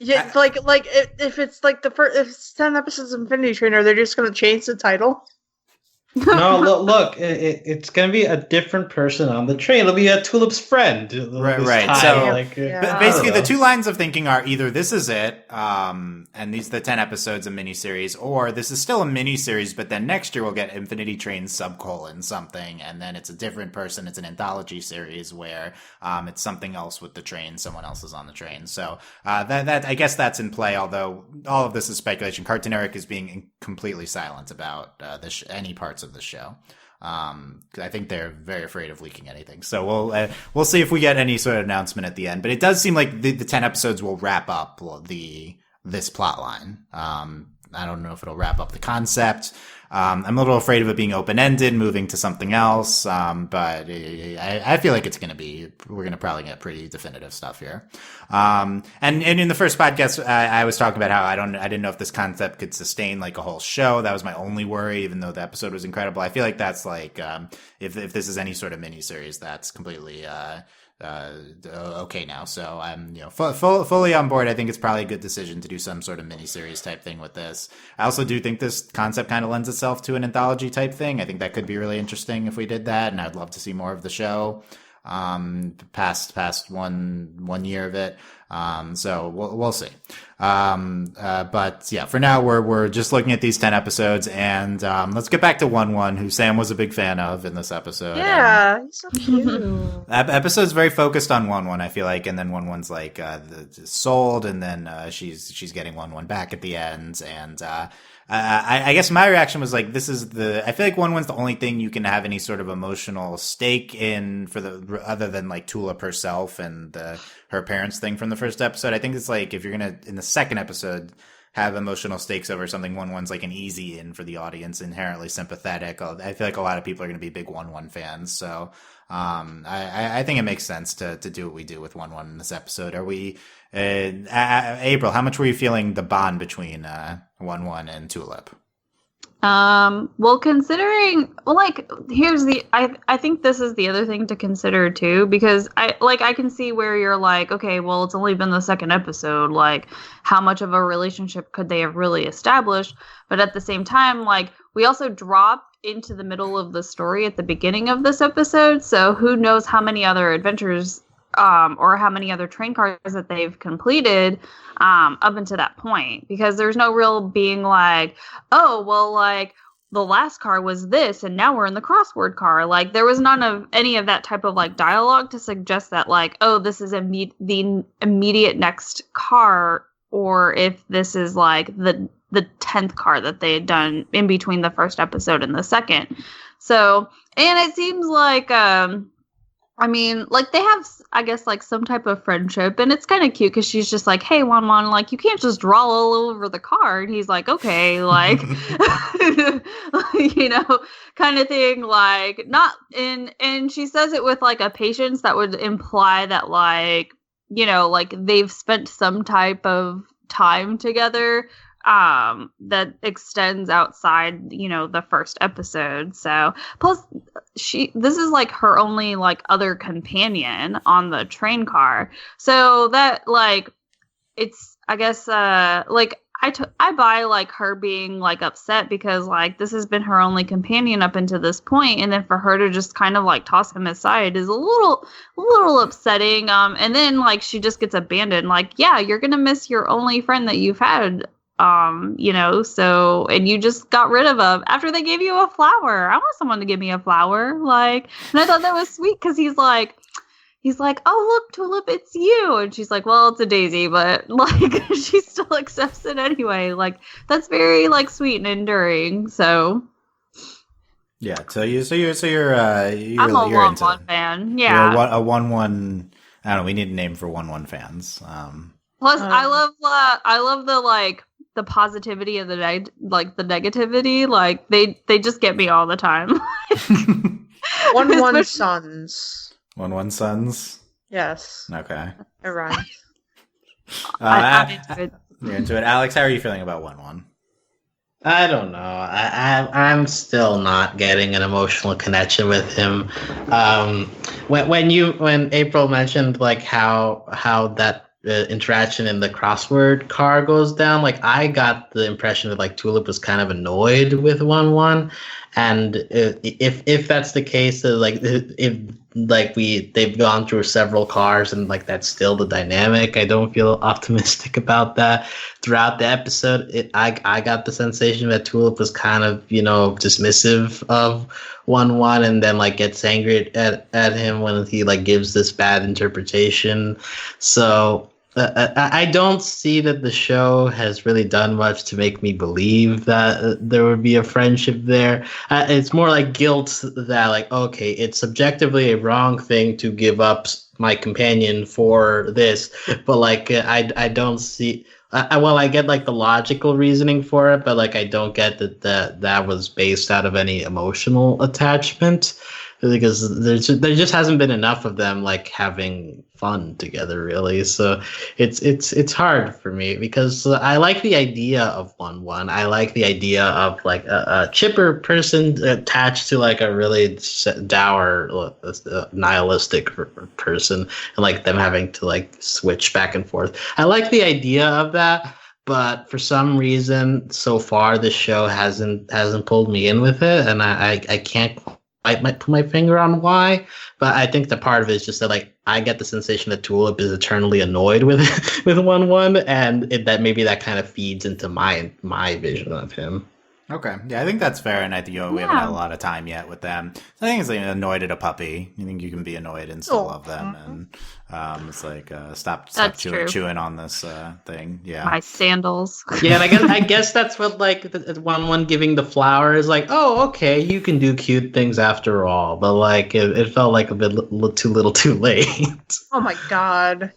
Yeah, if it's like if it's 10 episodes of Infinity Train, are they just going to change the title? No, look, it's going to be a different person on the train. It'll be a Tulip's friend. Right. So basically the two lines of thinking are either this is it, and these are the 10 episodes of miniseries, or this is still a miniseries, but then next year we'll get Infinity Train : something, and then it's a different person. It's an anthology series where it's something else with the train. Someone else is on the train. So that I guess that's in play, although all of this is speculation. Cartoon Eric is being completely silent about any parts of the show. I think they're very afraid of leaking anything. So we'll see if we get any sort of announcement at the end. But it does seem like the 10 episodes will wrap up this plot line. I don't know if it'll wrap up the concept. I'm a little afraid of it being open-ended, moving to something else. But I feel like we're going to probably get pretty definitive stuff here. And in the first podcast, I was talking about how I didn't know if this concept could sustain like a whole show. That was my only worry, even though the episode was incredible. I feel like that's like, if this is any sort of miniseries, that's completely, okay now. So I'm, fully on board. I think it's probably a good decision to do some sort of miniseries type thing with this. I also do think this concept kind of lends itself to an anthology type thing. I think that could be really interesting if we did that, and I'd love to see more of the show. Past one year of it. So we'll see. But yeah, for now we're just looking at these 10 episodes, and let's get back to One-One, who Sam was a big fan of in this episode. Yeah, he's so cute. Episode's very focused on One-One, I feel like, and then One-One's like sold, and then she's getting One-One back at the end, and I guess my reaction was like, I feel like One-One's the only thing you can have any sort of emotional stake in other than like Tulip herself and her parents thing from the first episode. I think it's like, if you're going to, in the second episode, have emotional stakes over something, One-One's like an easy in for the audience, inherently sympathetic. I feel like a lot of people are going to be big One-One fans. So, I think it makes sense to do what we do with One-One in this episode. Are we, April, how much were you feeling the bond between One-One and Tulip? Well, considering, I think this is the other thing to consider too, because I can see where you're like, okay, well, it's only been the second episode, like, how much of a relationship could they have really established? But at the same time, like, we also drop into the middle of the story at the beginning of this episode, so who knows how many other adventures or how many other train cars that they've completed up until that point, because there's no real being like, oh, well, like, the last car was this, and now we're in the crossword car. Like, there was none of any of that type of like dialogue to suggest that like, oh, this is the immediate next car, or if this is like the 10th car that they had done in between the first episode and the second. So, and it seems like, I mean, like, they have, I guess, like, some type of friendship, and it's kind of cute, because she's just like, hey, One-One, like, you can't just draw all over the car, and he's like, okay, like, you know, kind of thing, like, not, and she says it with, like, a patience that would imply that, like, you know, like, they've spent some type of time together, that extends outside, you know, the first episode. So plus this is like her only like other companion on the train car. So that like, it's, I guess, like I buy like her being like upset, because like this has been her only companion up until this point, and then for her to just kind of like toss him aside is a little upsetting. And then like she just gets abandoned. Like, yeah, you're gonna miss your only friend that you've had. You know, so, and you just got rid of him after they gave you a flower. I want someone to give me a flower. Like, and I thought that was sweet, because he's like, oh, look, Tulip, it's you. And she's like, well, it's a daisy, but like, she still accepts it anyway. Like, that's very like sweet and enduring. So yeah. So you're I'm a One-One fan. Yeah. You're a One-One. I don't know. We need a name for One-One fans. Plus, I love the like, the positivity and the negativity. Like, they just get me all the time. One-One Sons. One-One Sons. Yes. Okay. It rhymes. I'm into it. You're into it. Alex, how are you feeling about One-One? I don't know. I'm still not getting an emotional connection with him. When April mentioned like how that interaction in the crossword car goes down, like I got the impression that like Tulip was kind of annoyed with One-One, and if that's the case, like if like they've gone through several cars and like that's still the dynamic, I don't feel optimistic about that. Throughout the episode, I got the sensation that Tulip was kind of, you know, dismissive of One-One, and then like gets angry at him when he like gives this bad interpretation. So I don't see that the show has really done much to make me believe that there would be a friendship there. It's more like guilt that like, okay, it's subjectively a wrong thing to give up my companion for this, but like I don't see. Well, I get like the logical reasoning for it, but like I don't get that was based out of any emotional attachment, because there just hasn't been enough of them like having fun together, really. So it's hard for me, because I like the idea of One-One. I like the idea of like a chipper person attached to like a really dour, nihilistic person, and like them having to like switch back and forth. I like the idea of that, but for some reason so far the show hasn't pulled me in with it, and I can't put my finger on why. But I think the part of it is just that like I get the sensation that Tulip is eternally annoyed with One-One, and that maybe that kind of feeds into my vision of him. Okay. Yeah, I think that's fair, and I think we haven't had a lot of time yet with them. I think it's like annoyed at a puppy. You think you can be annoyed and still love them, and it's like stop chewing on this thing. Yeah. My sandals. Yeah, and I guess that's what like the One-One giving the flower is like. Oh, okay, you can do cute things after all, but like it felt like a bit too little, too late. Oh my god.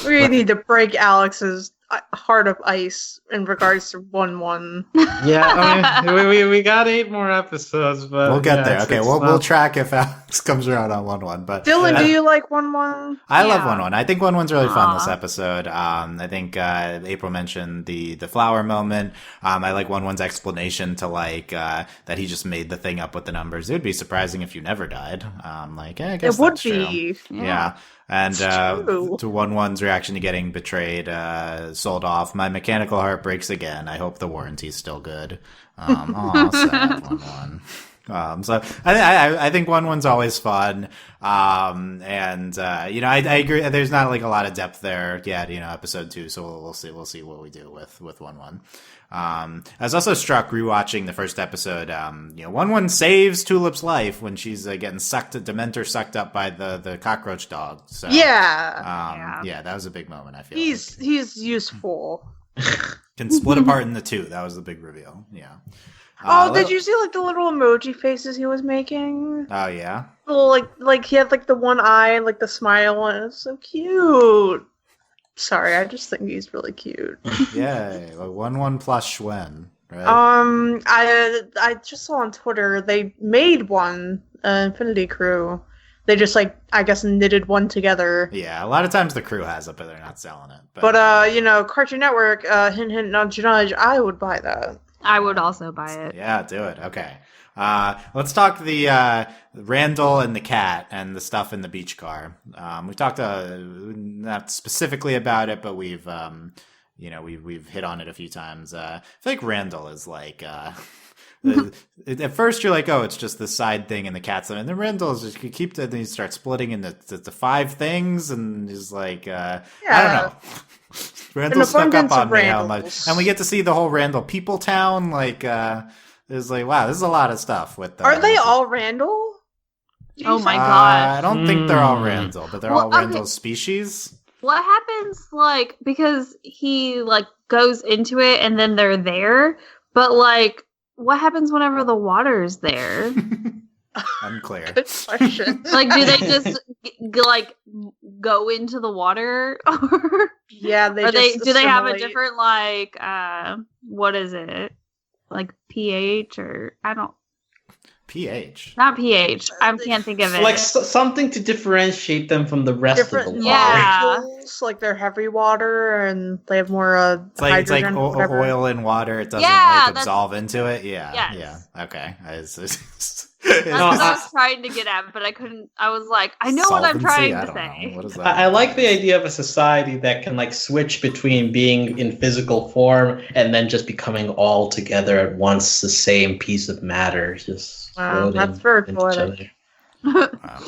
We need to break Alex's heart of ice in regards to One-One. Yeah, I mean, we got 8 more episodes, but we'll get there. Okay, we'll track if Alex comes around on One-One. But Dylan, do you like One-One? I love One-One. I think One-One's really fun this episode. I think April mentioned the flower moment. I like One-One's explanation to like that he just made the thing up with the numbers. It would be surprising if you never died. I guess it would that's be. True. Yeah. And to One-One's reaction to getting betrayed, sold off. My mechanical heart breaks again. I hope the warranty's still good. Sad One-One. So I think One-One's always fun. I agree. There's not like a lot of depth there yet, episode 2. So we'll see what we do with One-One. I was also struck rewatching the first episode. One-One saves Tulip's life when she's getting Dementor sucked up by the cockroach dog. So yeah, that was a big moment. I feel he's useful. Can split apart into 2. That was the big reveal. Yeah. Did you see like the little emoji faces he was making? Oh yeah. Like he had like the one eye and like the smile, and it's so cute. Sorry, I just think he's really cute. Yeah, like 1-1 plus Schwen, right? I just saw on Twitter they made one, Infinity Crew. They just I guess knitted one together. Yeah, a lot of times the crew has it, but they're not selling it. But Cartoon Network, hint hint nudge nudge, I would buy that. I would also buy it. Yeah, do it. Okay. Let's talk the Randall and the cat and the stuff in the beach car. We talked not specifically about it, but we've hit on it a few times. I feel like Randall is like at first you're like, oh, it's just the side thing and the cat's and then Randall is just then he starts splitting into the 5 things and he's like, I don't know. Randall stuck up on me how much, and we get to see the whole Randall people town. It's like, wow, this is a lot of stuff. Are they all Randall? Oh my god! I don't think they're all Randall, but they're all Randall's species. What happens, because he goes into it and then they're there, but what happens whenever the water's there? Unclear. Good question. Do they just go into the water, or yeah, do they have a different what is it, pH or I don't pH, not pH. I can't think of it. Something to differentiate them from the rest of the water. Yeah. Like they're heavy water and they have more hydrogen. It's like oil in water. It doesn't absorb into it. Yeah. Yes. Yeah. Okay. That's what I was trying to get at, but I couldn't. I was like, I know what I'm trying to say. What is that? I like the idea of a society that can switch between being in physical form and then just becoming all together at once the same piece of matter. Wow, that's very poetic.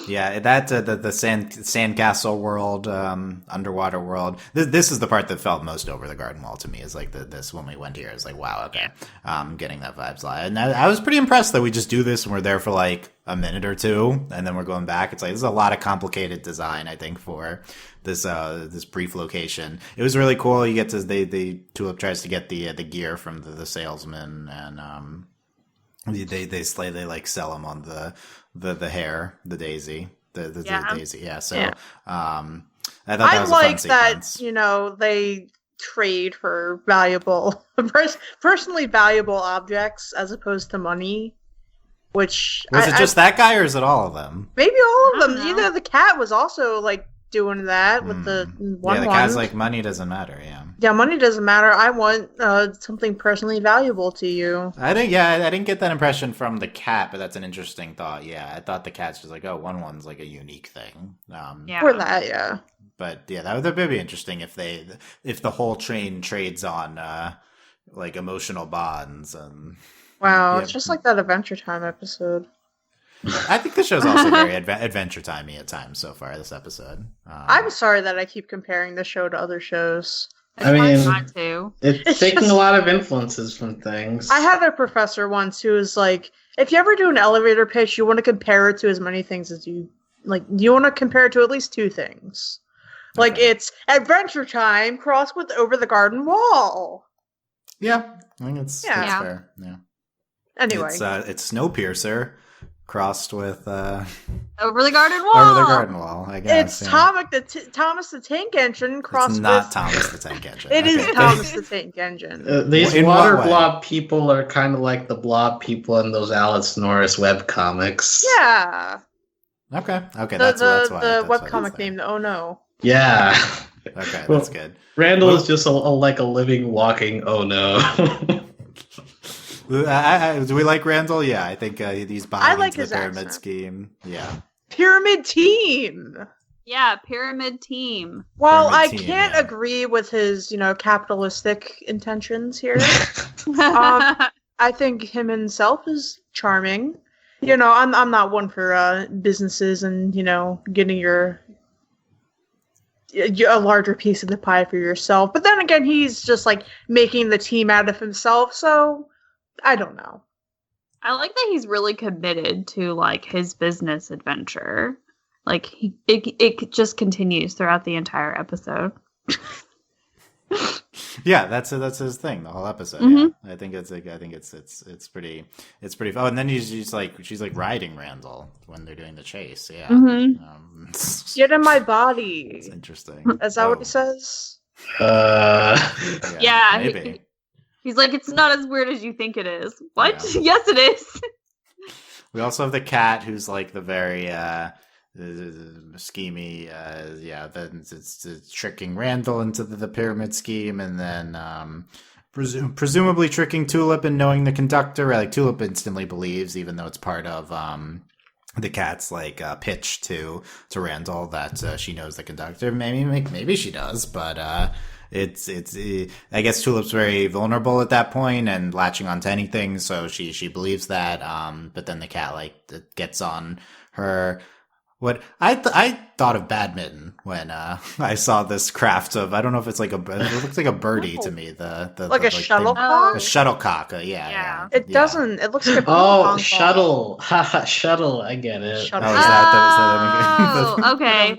Yeah, that the sandcastle world, underwater world. This is the part that felt most over the garden wall to me. Is this when we went here? It's like, wow, okay, getting that vibes. And I was pretty impressed that we just do this and we're there for a minute or 2, and then we're going back. It's this is a lot of complicated design, I think, for this brief location. It was really cool. You get to Tulip tries to get the gear from the salesman, and they sell him on the hair, the daisy, the daisy. Yeah. So, yeah. I thought that was a fun sequence. They trade for valuable, personally valuable objects as opposed to money. Which was it just that guy, or is it all of them? Maybe all of them. Either the cat was also doing that with the one. Yeah, the cat's money doesn't matter. Yeah. Yeah, money doesn't matter. I want something personally valuable to you. I didn't get that impression from the cat, but that's an interesting thought. Yeah, I thought the cat's just One-One's a unique thing. Yeah. For that, yeah. But yeah, that would be interesting if the whole train trades on emotional bonds and. Wow, yeah. It's just like that Adventure Time episode. I think the show's also very Adventure Timey at times so far. This episode. I'm sorry that I keep comparing the show to other shows. It's taking a lot of influences from things. I had a professor once who was like, if you ever do an elevator pitch, you want to compare it to as many things as you you want to compare it to at least 2 things. Okay. It's Adventure Time crossed with Over the Garden Wall. Yeah, I think that's fair. Yeah. Anyway, it's Snowpiercer crossed with Over the Garden Wall. Over the Garden Wall, I guess. It's Thomas the Tank Engine crossed it's not Thomas the Tank Engine. It is Thomas the Tank Engine. These water blob people are kind of like the blob people in those Alice Norris webcomics. Yeah. Okay. That's why. The webcomic named Oh No. Yeah. Okay, that's good. Randall is just a living, walking Oh No. Do we like Randall? Yeah, I think he's buying into the pyramid accent. Scheme. Yeah. Pyramid Team! Yeah, Pyramid Team. Well, I can't agree with his, capitalistic intentions here. I think him himself is charming. I'm not one for businesses and getting a larger piece of the pie for yourself. But then again, he's just like making the team out of himself. So I don't know. I like that he's really committed to like his business adventure. Like it just continues throughout the entire episode. Yeah, that's his thing. The whole episode. Mm-hmm. Yeah, I think it's pretty fun. Oh, and then she's like riding Randall when they're doing the chase. Yeah. Mm-hmm. Get in my body. It's interesting. Is that what he says? Yeah. Maybe. He's like, it's not as weird as you think it is. What? Yeah. Yes, it is. We also have the cat who's like the very schemy, then it's tricking Randall into the pyramid scheme, and then presumably tricking Tulip and knowing the conductor. Like Tulip instantly believes, even though it's part of the cat's like pitch to Randall that she knows the conductor. Maybe she does, but it's I guess Tulip's very vulnerable at that point and latching onto anything, so she believes that. But then the cat gets on her. What I thought of badminton when I saw this craft of, I don't know if it's like it looks like a birdie to me, the like a shuttlecock. A shuttlecock, yeah. It doesn't. It looks like a shuttle. Haha, shuttle. I get it. Shuttle. Okay.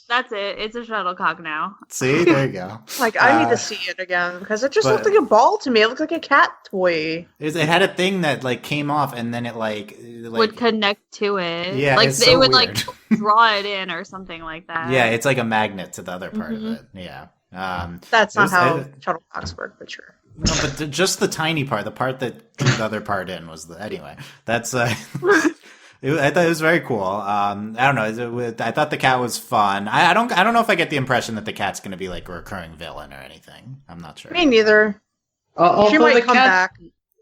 That's it. It's a shuttlecock now. See, there you go. Like I need to see it again because it just looked like a ball to me. It looked like a cat toy. It had a thing that like came off and then it would connect to it. Yeah, like it's so it would weird. like draw it in or something like that. Yeah, it's like a magnet to the other part of it. Yeah. That's not how shuttlecocks work, but sure. No, but just the tiny part, the part that drew the other part in was anyway. That's I thought it was very cool. I don't know. I thought the cat was fun. I don't know if I get the impression that the cat's going to be like a recurring villain or anything. I'm not sure. Me neither. She might come back.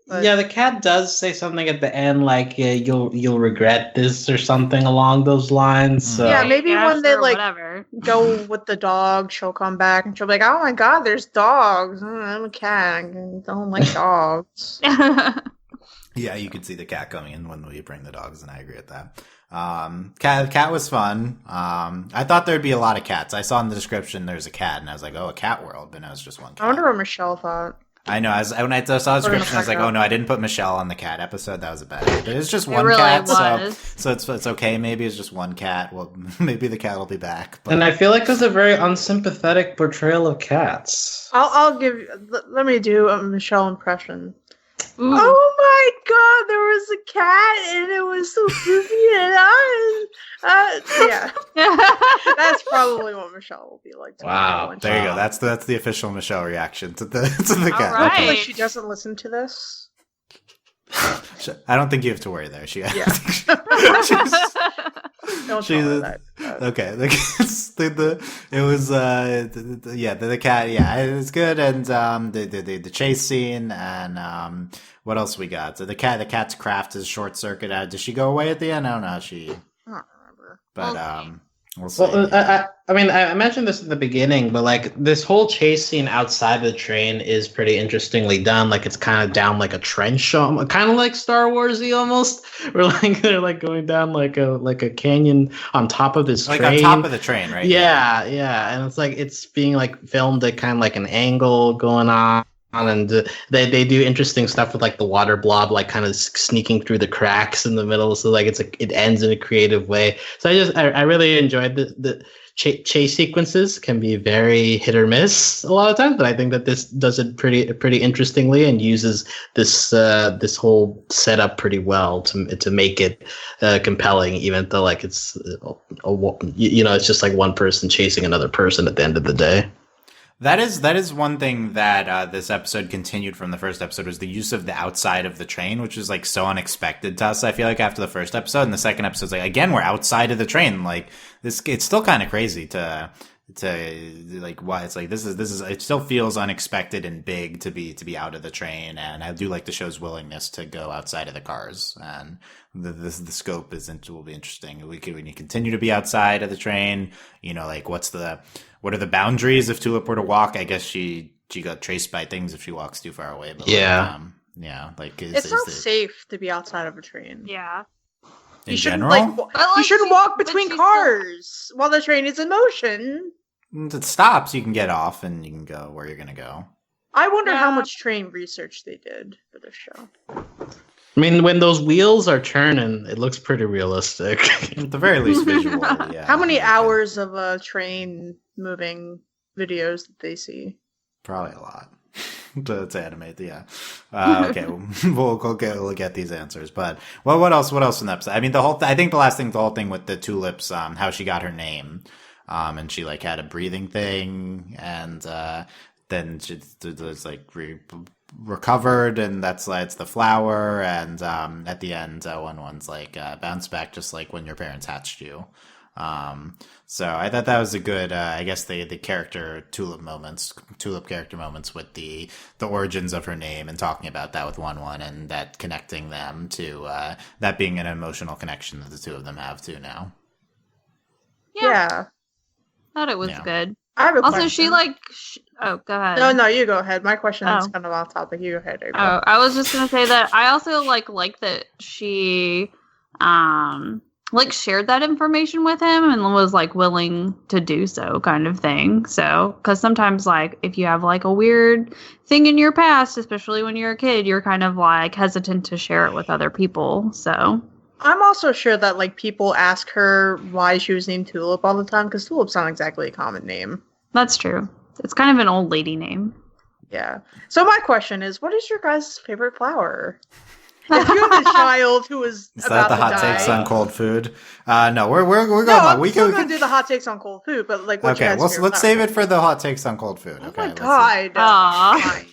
But... Yeah, the cat does say something at the end like you'll regret this or something along those lines. So. Yeah, maybe when they like whatever. go with the dog, she'll come back and she'll be like, "Oh my god, there's dogs. I'm a cat. I don't like dogs." Yeah, you could see the cat coming in when we bring the dogs, and I agree with that. Cat was fun. I thought there'd be a lot of cats. I saw in the description there's a cat, and I was like, "Oh, a cat world," but no, it's just one cat. I wonder what Michelle thought. I know. When I saw the description, I was like, "Oh no, I didn't put Michelle on the cat episode. That was a bad idea." But it's just one cat, so it's okay. Maybe it's just one cat. Well, maybe the cat will be back. But... And I feel like it's a very unsympathetic portrayal of cats. I'll give. Let me do a Michelle impression. Ooh. Oh my god, there was a cat and it was so goofy and yeah. That's probably what Michelle will be like. Wow. There you go. That's the official Michelle reaction to the cat. Right. I feel like she doesn't listen to this. I don't think you have to worry there. Don't tell her that. Okay. It was the cat. Yeah, it was good, and the chase scene, and what else we got? So the cat's craft is short circuit. Does she go away at the end? I don't know. I don't remember. But we'll see. Well, I mean, I mentioned this at the beginning, but like this whole chase scene outside the train is pretty interestingly done. Like it's kind of down like a trench, kind of like Star Warsy almost. Where like they're like going down like a canyon on top of this train. Like on top of the train, right? Yeah, and it's like it's being like filmed at kind of like an angle going on. And they do interesting stuff with like the water blob like kind of sneaking through the cracks in the middle, so like it ends in a creative way. So I really enjoyed the chase sequences. Can be very hit or miss a lot of times, but I think that this does it pretty interestingly and uses this whole setup pretty well to make it compelling, even though like it's it's just like one person chasing another person at the end of the day. That is one thing that this episode continued from the first episode, was the use of the outside of the train, which is like so unexpected to us. I feel like after the first episode, and the second episode's like, again, we're outside of the train. Like this, it's still kind of crazy to like why it's like this is it still feels unexpected and big to be out of the train. And I do like the show's willingness to go outside of the cars, and the scope will be interesting. When you continue to be outside of the train, like what are the boundaries if Tulip were to walk? I guess she got traced by things if she walks too far away. But yeah. Like it's not safe to be outside of a train. Yeah. In You shouldn't general? you shouldn't walk between cars while the train is in motion. Once it stops, you can get off and you can go where you're going to go. I wonder how much train research they did for this show. I mean, when those wheels are turning, it looks pretty realistic. At the very least, visually, yeah. How many hours of train moving videos did they see? Probably a lot to animate. Yeah. Okay, we'll get these answers. But what else? What else in the episode? I mean, I think the whole thing with the tulips, how she got her name, and she like had a breathing thing, and then it's like recovered, and that's like it's the flower, and at the end, one's like bounce back, just like when your parents hatched you. So I thought that was a good, I guess the character tulip character moments with the origins of her name and talking about that with One-One and that connecting them to that being an emotional connection that the two of them have too now. Yeah. Thought it was good. I have a also, question. she like. Oh, go ahead. No, you go ahead. My question is kind of off topic. You go ahead, April. Oh, I was just gonna say that I also like that she like shared that information with him and was like willing to do so, kind of thing. So, because sometimes like if you have like a weird thing in your past, especially when you're a kid, you're kind of like hesitant to share it with other people. So I'm also sure that like people ask her why she was named Tulip all the time, because Tulip's not exactly a common name. That's true. It's kind of an old lady name. Yeah. So my question is, what is your guys' favorite flower? If you're the child who is about that the to hot die. takes on cold food? No, we're going. No, I'm we still can gonna do the hot takes on cold food, but like, what's your okay. guys' Let's favorite save it for the hot takes on cold food. flower? Okay. Oh my god. Aw.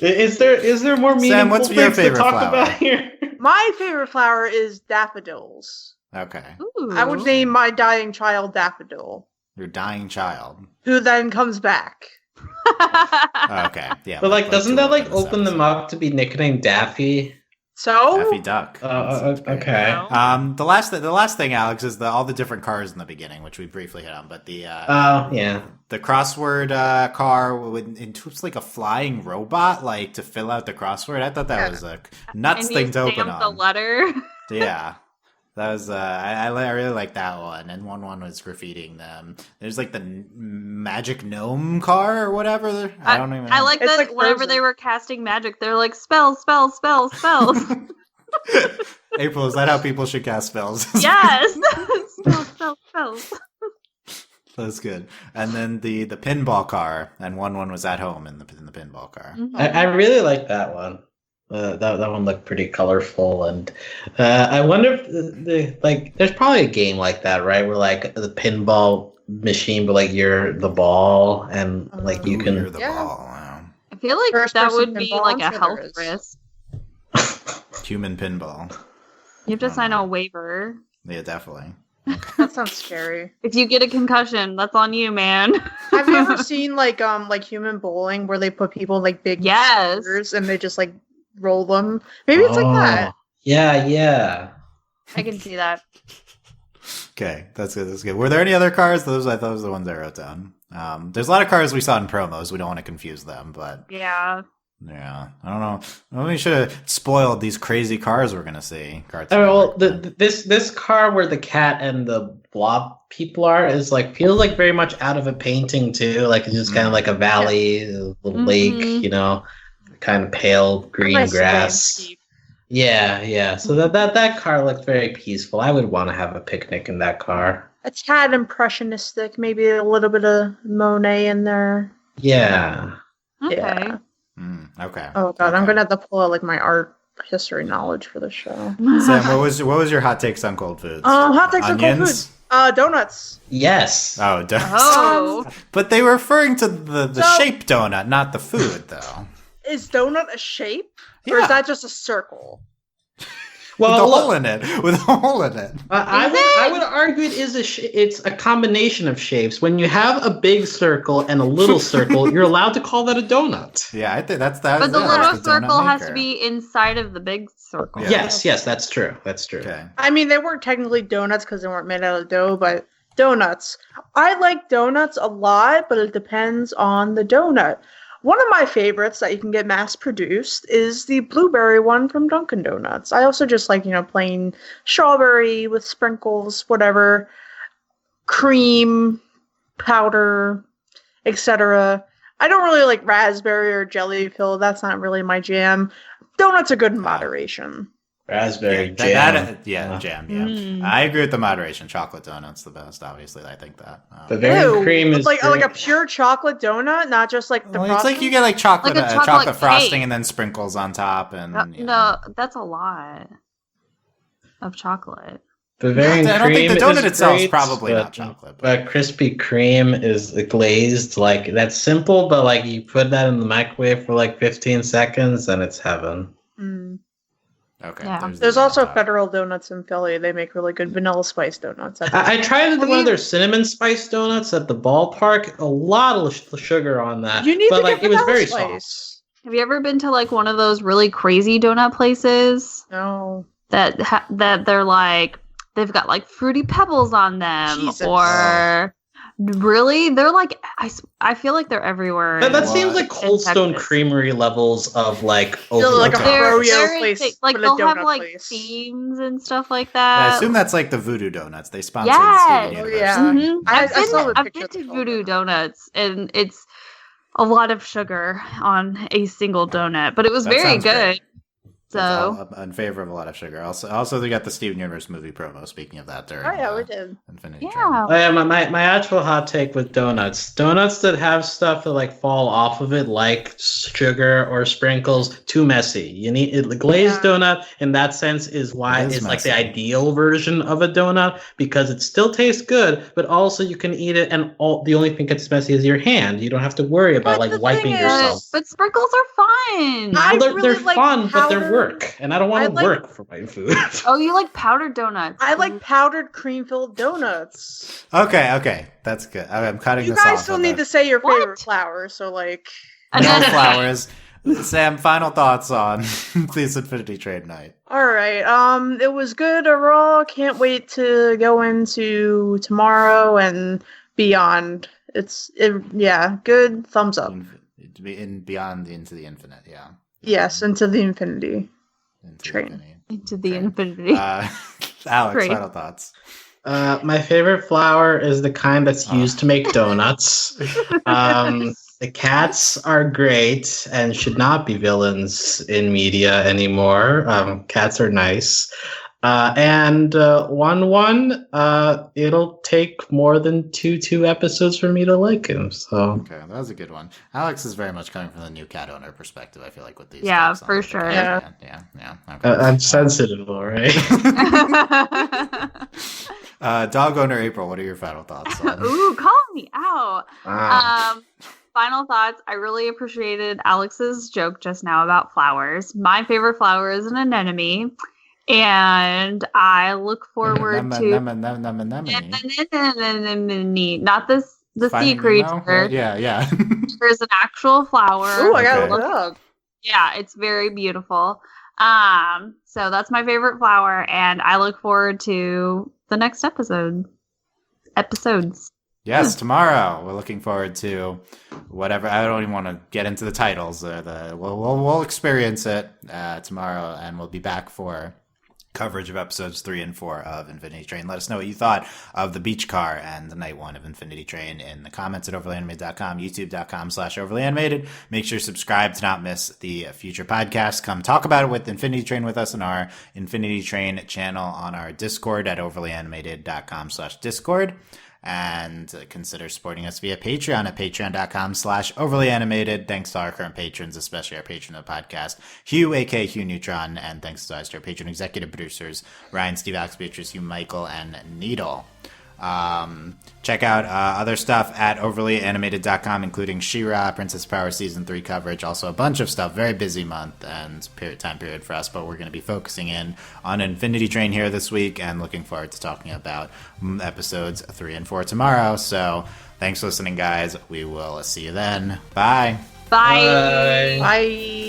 Is there more meaningful Sam, what's your things to favorite talk flower? about here? My favorite flower is daffodils. Okay. Ooh. I would name my dying child Daffodil, Your dying child. who then comes back. Okay. Yeah. But like, doesn't that Tulip like in this open them episode. up to be nicknamed Daffy? So Daffy Duck. Okay. The last thing, Alex, is all the different cars in the beginning, which we briefly hit on. But the yeah. the crossword car it's like a flying robot, like to fill out the crossword. I thought that was a nuts and thing you to open stamped the on. letter. Yeah. That was I really like that one, and One-One was graffitiing them. There's like the magic gnome car or whatever. I don't even know. I like It's that like whenever Frozen. they were casting magic, they're like spells, spells, spells, spells. April, is that how people should cast spells? Yes, spells, spells, spells. That's good. And then the pinball car, and One-One was at home in the pinball car. Mm-hmm. I really like that one. That one looked pretty colorful, and I wonder if there's probably a game like that, right? Where like the pinball machine, but like you're the ball, and like you can. You're the ball. Wow. I feel like First that person would be pinball, like I'm a sure there health is. risk. Human pinball. You have to sign a waiver. Yeah, definitely. that sounds scary. If you get a concussion, that's on you, man. Have you ever seen like human bowling where they put people in like big Yes. chairs and they just like roll them? Maybe it's like that. Yeah. I can see that. Okay, that's good. That's good. Were there any other cars? I thought those were the ones I wrote down. There's a lot of cars we saw in promos. We don't want to confuse them, but Yeah. yeah, I don't know. Well, we should have spoiled these crazy cars we're gonna see. This car where the cat and the blob people are is like feels like very much out of a painting too. Like it's just kind of like a valley, a little lake, you know, kind of pale green Nice grass. landscape. Yeah. So that car looked very peaceful. I would want to have a picnic in that car. A tad impressionistic, maybe a little bit of Monet in there. Yeah. Okay. Yeah. Okay. Oh god, I'm Okay. gonna have to pull out like my art history knowledge for the show. Sam, what was your hot takes on cold foods? Hot takes on cold Onions? food. Donuts. Yes. Oh, Oh. but they were referring to the So- shape donut, not the food, though. Is donut a shape? Or Yeah. is that just a circle? With a Well, hole look, in it. With a hole in it. I would argue it is it's a combination of shapes. When you have a big circle and a little circle, you're allowed to call that a donut. Yeah, I think that's But the yeah, little that's the donut circle has to maker. be inside of the big circle. Yeah. Yes, that's true. That's true. Okay. I mean, they weren't technically donuts because they weren't made out of dough, but donuts. I like donuts a lot, but it depends on the donut. One of my favorites that you can get mass produced is the blueberry one from Dunkin' Donuts. I also just like, plain strawberry with sprinkles, whatever, cream, powder, etc. I don't really like raspberry or jelly filled. That's not really my jam. Donuts are good in moderation. Raspberry jam. Jam. Yeah, I agree with the moderation. Chocolate donut's the best. Obviously, I think that. Bavarian cream is like a pure chocolate donut, not just like the. It's like you get like chocolate, like chocolate frosting, and then sprinkles on top, and no, that's a lot of chocolate. Bavarian I don't think the donut itself is great, probably not chocolate. But Krispy Kreme is glazed. Like, that's simple, but like you put that in the microwave for like 15 seconds, and it's heaven. Mm. Okay. Yeah. There's also Federal Donuts in Philly. They make really good vanilla spice donuts. I tried one of their cinnamon spice donuts at the ballpark. A lot of sugar on that. You need but to like get it was vanilla very spice. soft. Have you ever been to like one of those really crazy donut places No. that they're like they've got like fruity pebbles on them, Jesus. or really they're like I feel like they're everywhere. That seems like Cold Stone Texas. Creamery levels of like like a froyo place, like but a they'll have donut like place. themes and stuff like that. I assume that's like the Voodoo Donuts. They sponsored Yes. the Steven Oh, Universe. yeah. Mhm. I I've saw the been picture to of the Voodoo donut. Donuts, and it's a lot of sugar on a single donut, but it was That very sounds good. great. So That's in favor of a lot of sugar. Also, they got the Steven Universe movie promo. Speaking of that, during Oh yeah, we did. Infinity yeah, Train. Oh, yeah, my actual hot take with donuts that have stuff that like fall off of it, like sugar or sprinkles, too messy. You need the glazed donut in that sense is why It is it's like the messy. ideal version of a donut, because it still tastes good, but also you can eat it, and the only thing that's messy is your hand. You don't have to worry about But the like wiping thing is- yourself. but sprinkles are fun. I Well, really they're like fun, but they're powdered- work, and I don't want I to like- work for my food. Oh, you like powdered donuts? I like powdered cream-filled donuts. Okay, that's good. I'm cutting You this off. guys still need to say your What? favorite flower, so like. And No then- flowers. Sam, final thoughts on this Infinity Train night. All right. It was good overall. Can't wait to go into tomorrow and beyond. Good. Thumbs up. Into the infinite, yeah. Yes, into the infinity. Into Train. The infinity. into the infinity. Alex, Great. final thoughts. My favorite flower is the kind that's used to make donuts. The cats are great and should not be villains in media anymore. Cats are nice. And One-One, it'll take more than two episodes for me to like him. So Okay, that was a good one. Alex is very much coming from the new cat owner perspective. I feel like with these. Yeah, takes on for the sure. cat. Yeah. Okay. I'm sensitive, all right. Dog owner April, what are your final thoughts? On? Ooh, calling me out. Wow. Final thoughts. I really appreciated Alex's joke just now about flowers. My favorite flower is an anemone, and I look forward to anemone, not the sea Finding Nemo? creature. Yeah. There's an actual flower. Ooh, I gotta Okay. look it up. Yeah, it's very beautiful. So that's my favorite flower, and I look forward to the next episodes. Yes, tomorrow. We're looking forward to whatever. I don't even want to get into the titles. We'll experience it tomorrow, and we'll be back for coverage of episodes 3 and 4 of Infinity Train. Let us know what you thought of the beach car and the night 1 of Infinity Train in the comments at overlyanimated.com, youtube.com/overlyanimated. Make sure to subscribe to not miss the future podcasts. Come talk about it with Infinity Train with us in our Infinity Train channel on our Discord at overlyanimated.com/discord. And consider supporting us via Patreon at patreon.com/overlyanimated. Thanks to our current patrons, especially our patron of the podcast, Hugh, aka Hugh Neutron, and thanks to our patron executive producers, Ryan, Steve, Alex, Beatrice, Hugh, Michael, and Needle. Check out other stuff at overlyanimated.com, including She-Ra, Princess Power Season 3 coverage. Also a bunch of stuff. Very busy month and time period for us, but we're going to be focusing in on Infinity Train here this week and looking forward to talking about episodes 3 and 4 tomorrow. So thanks for listening, guys. We will see you then. Bye. Bye. Bye. Bye.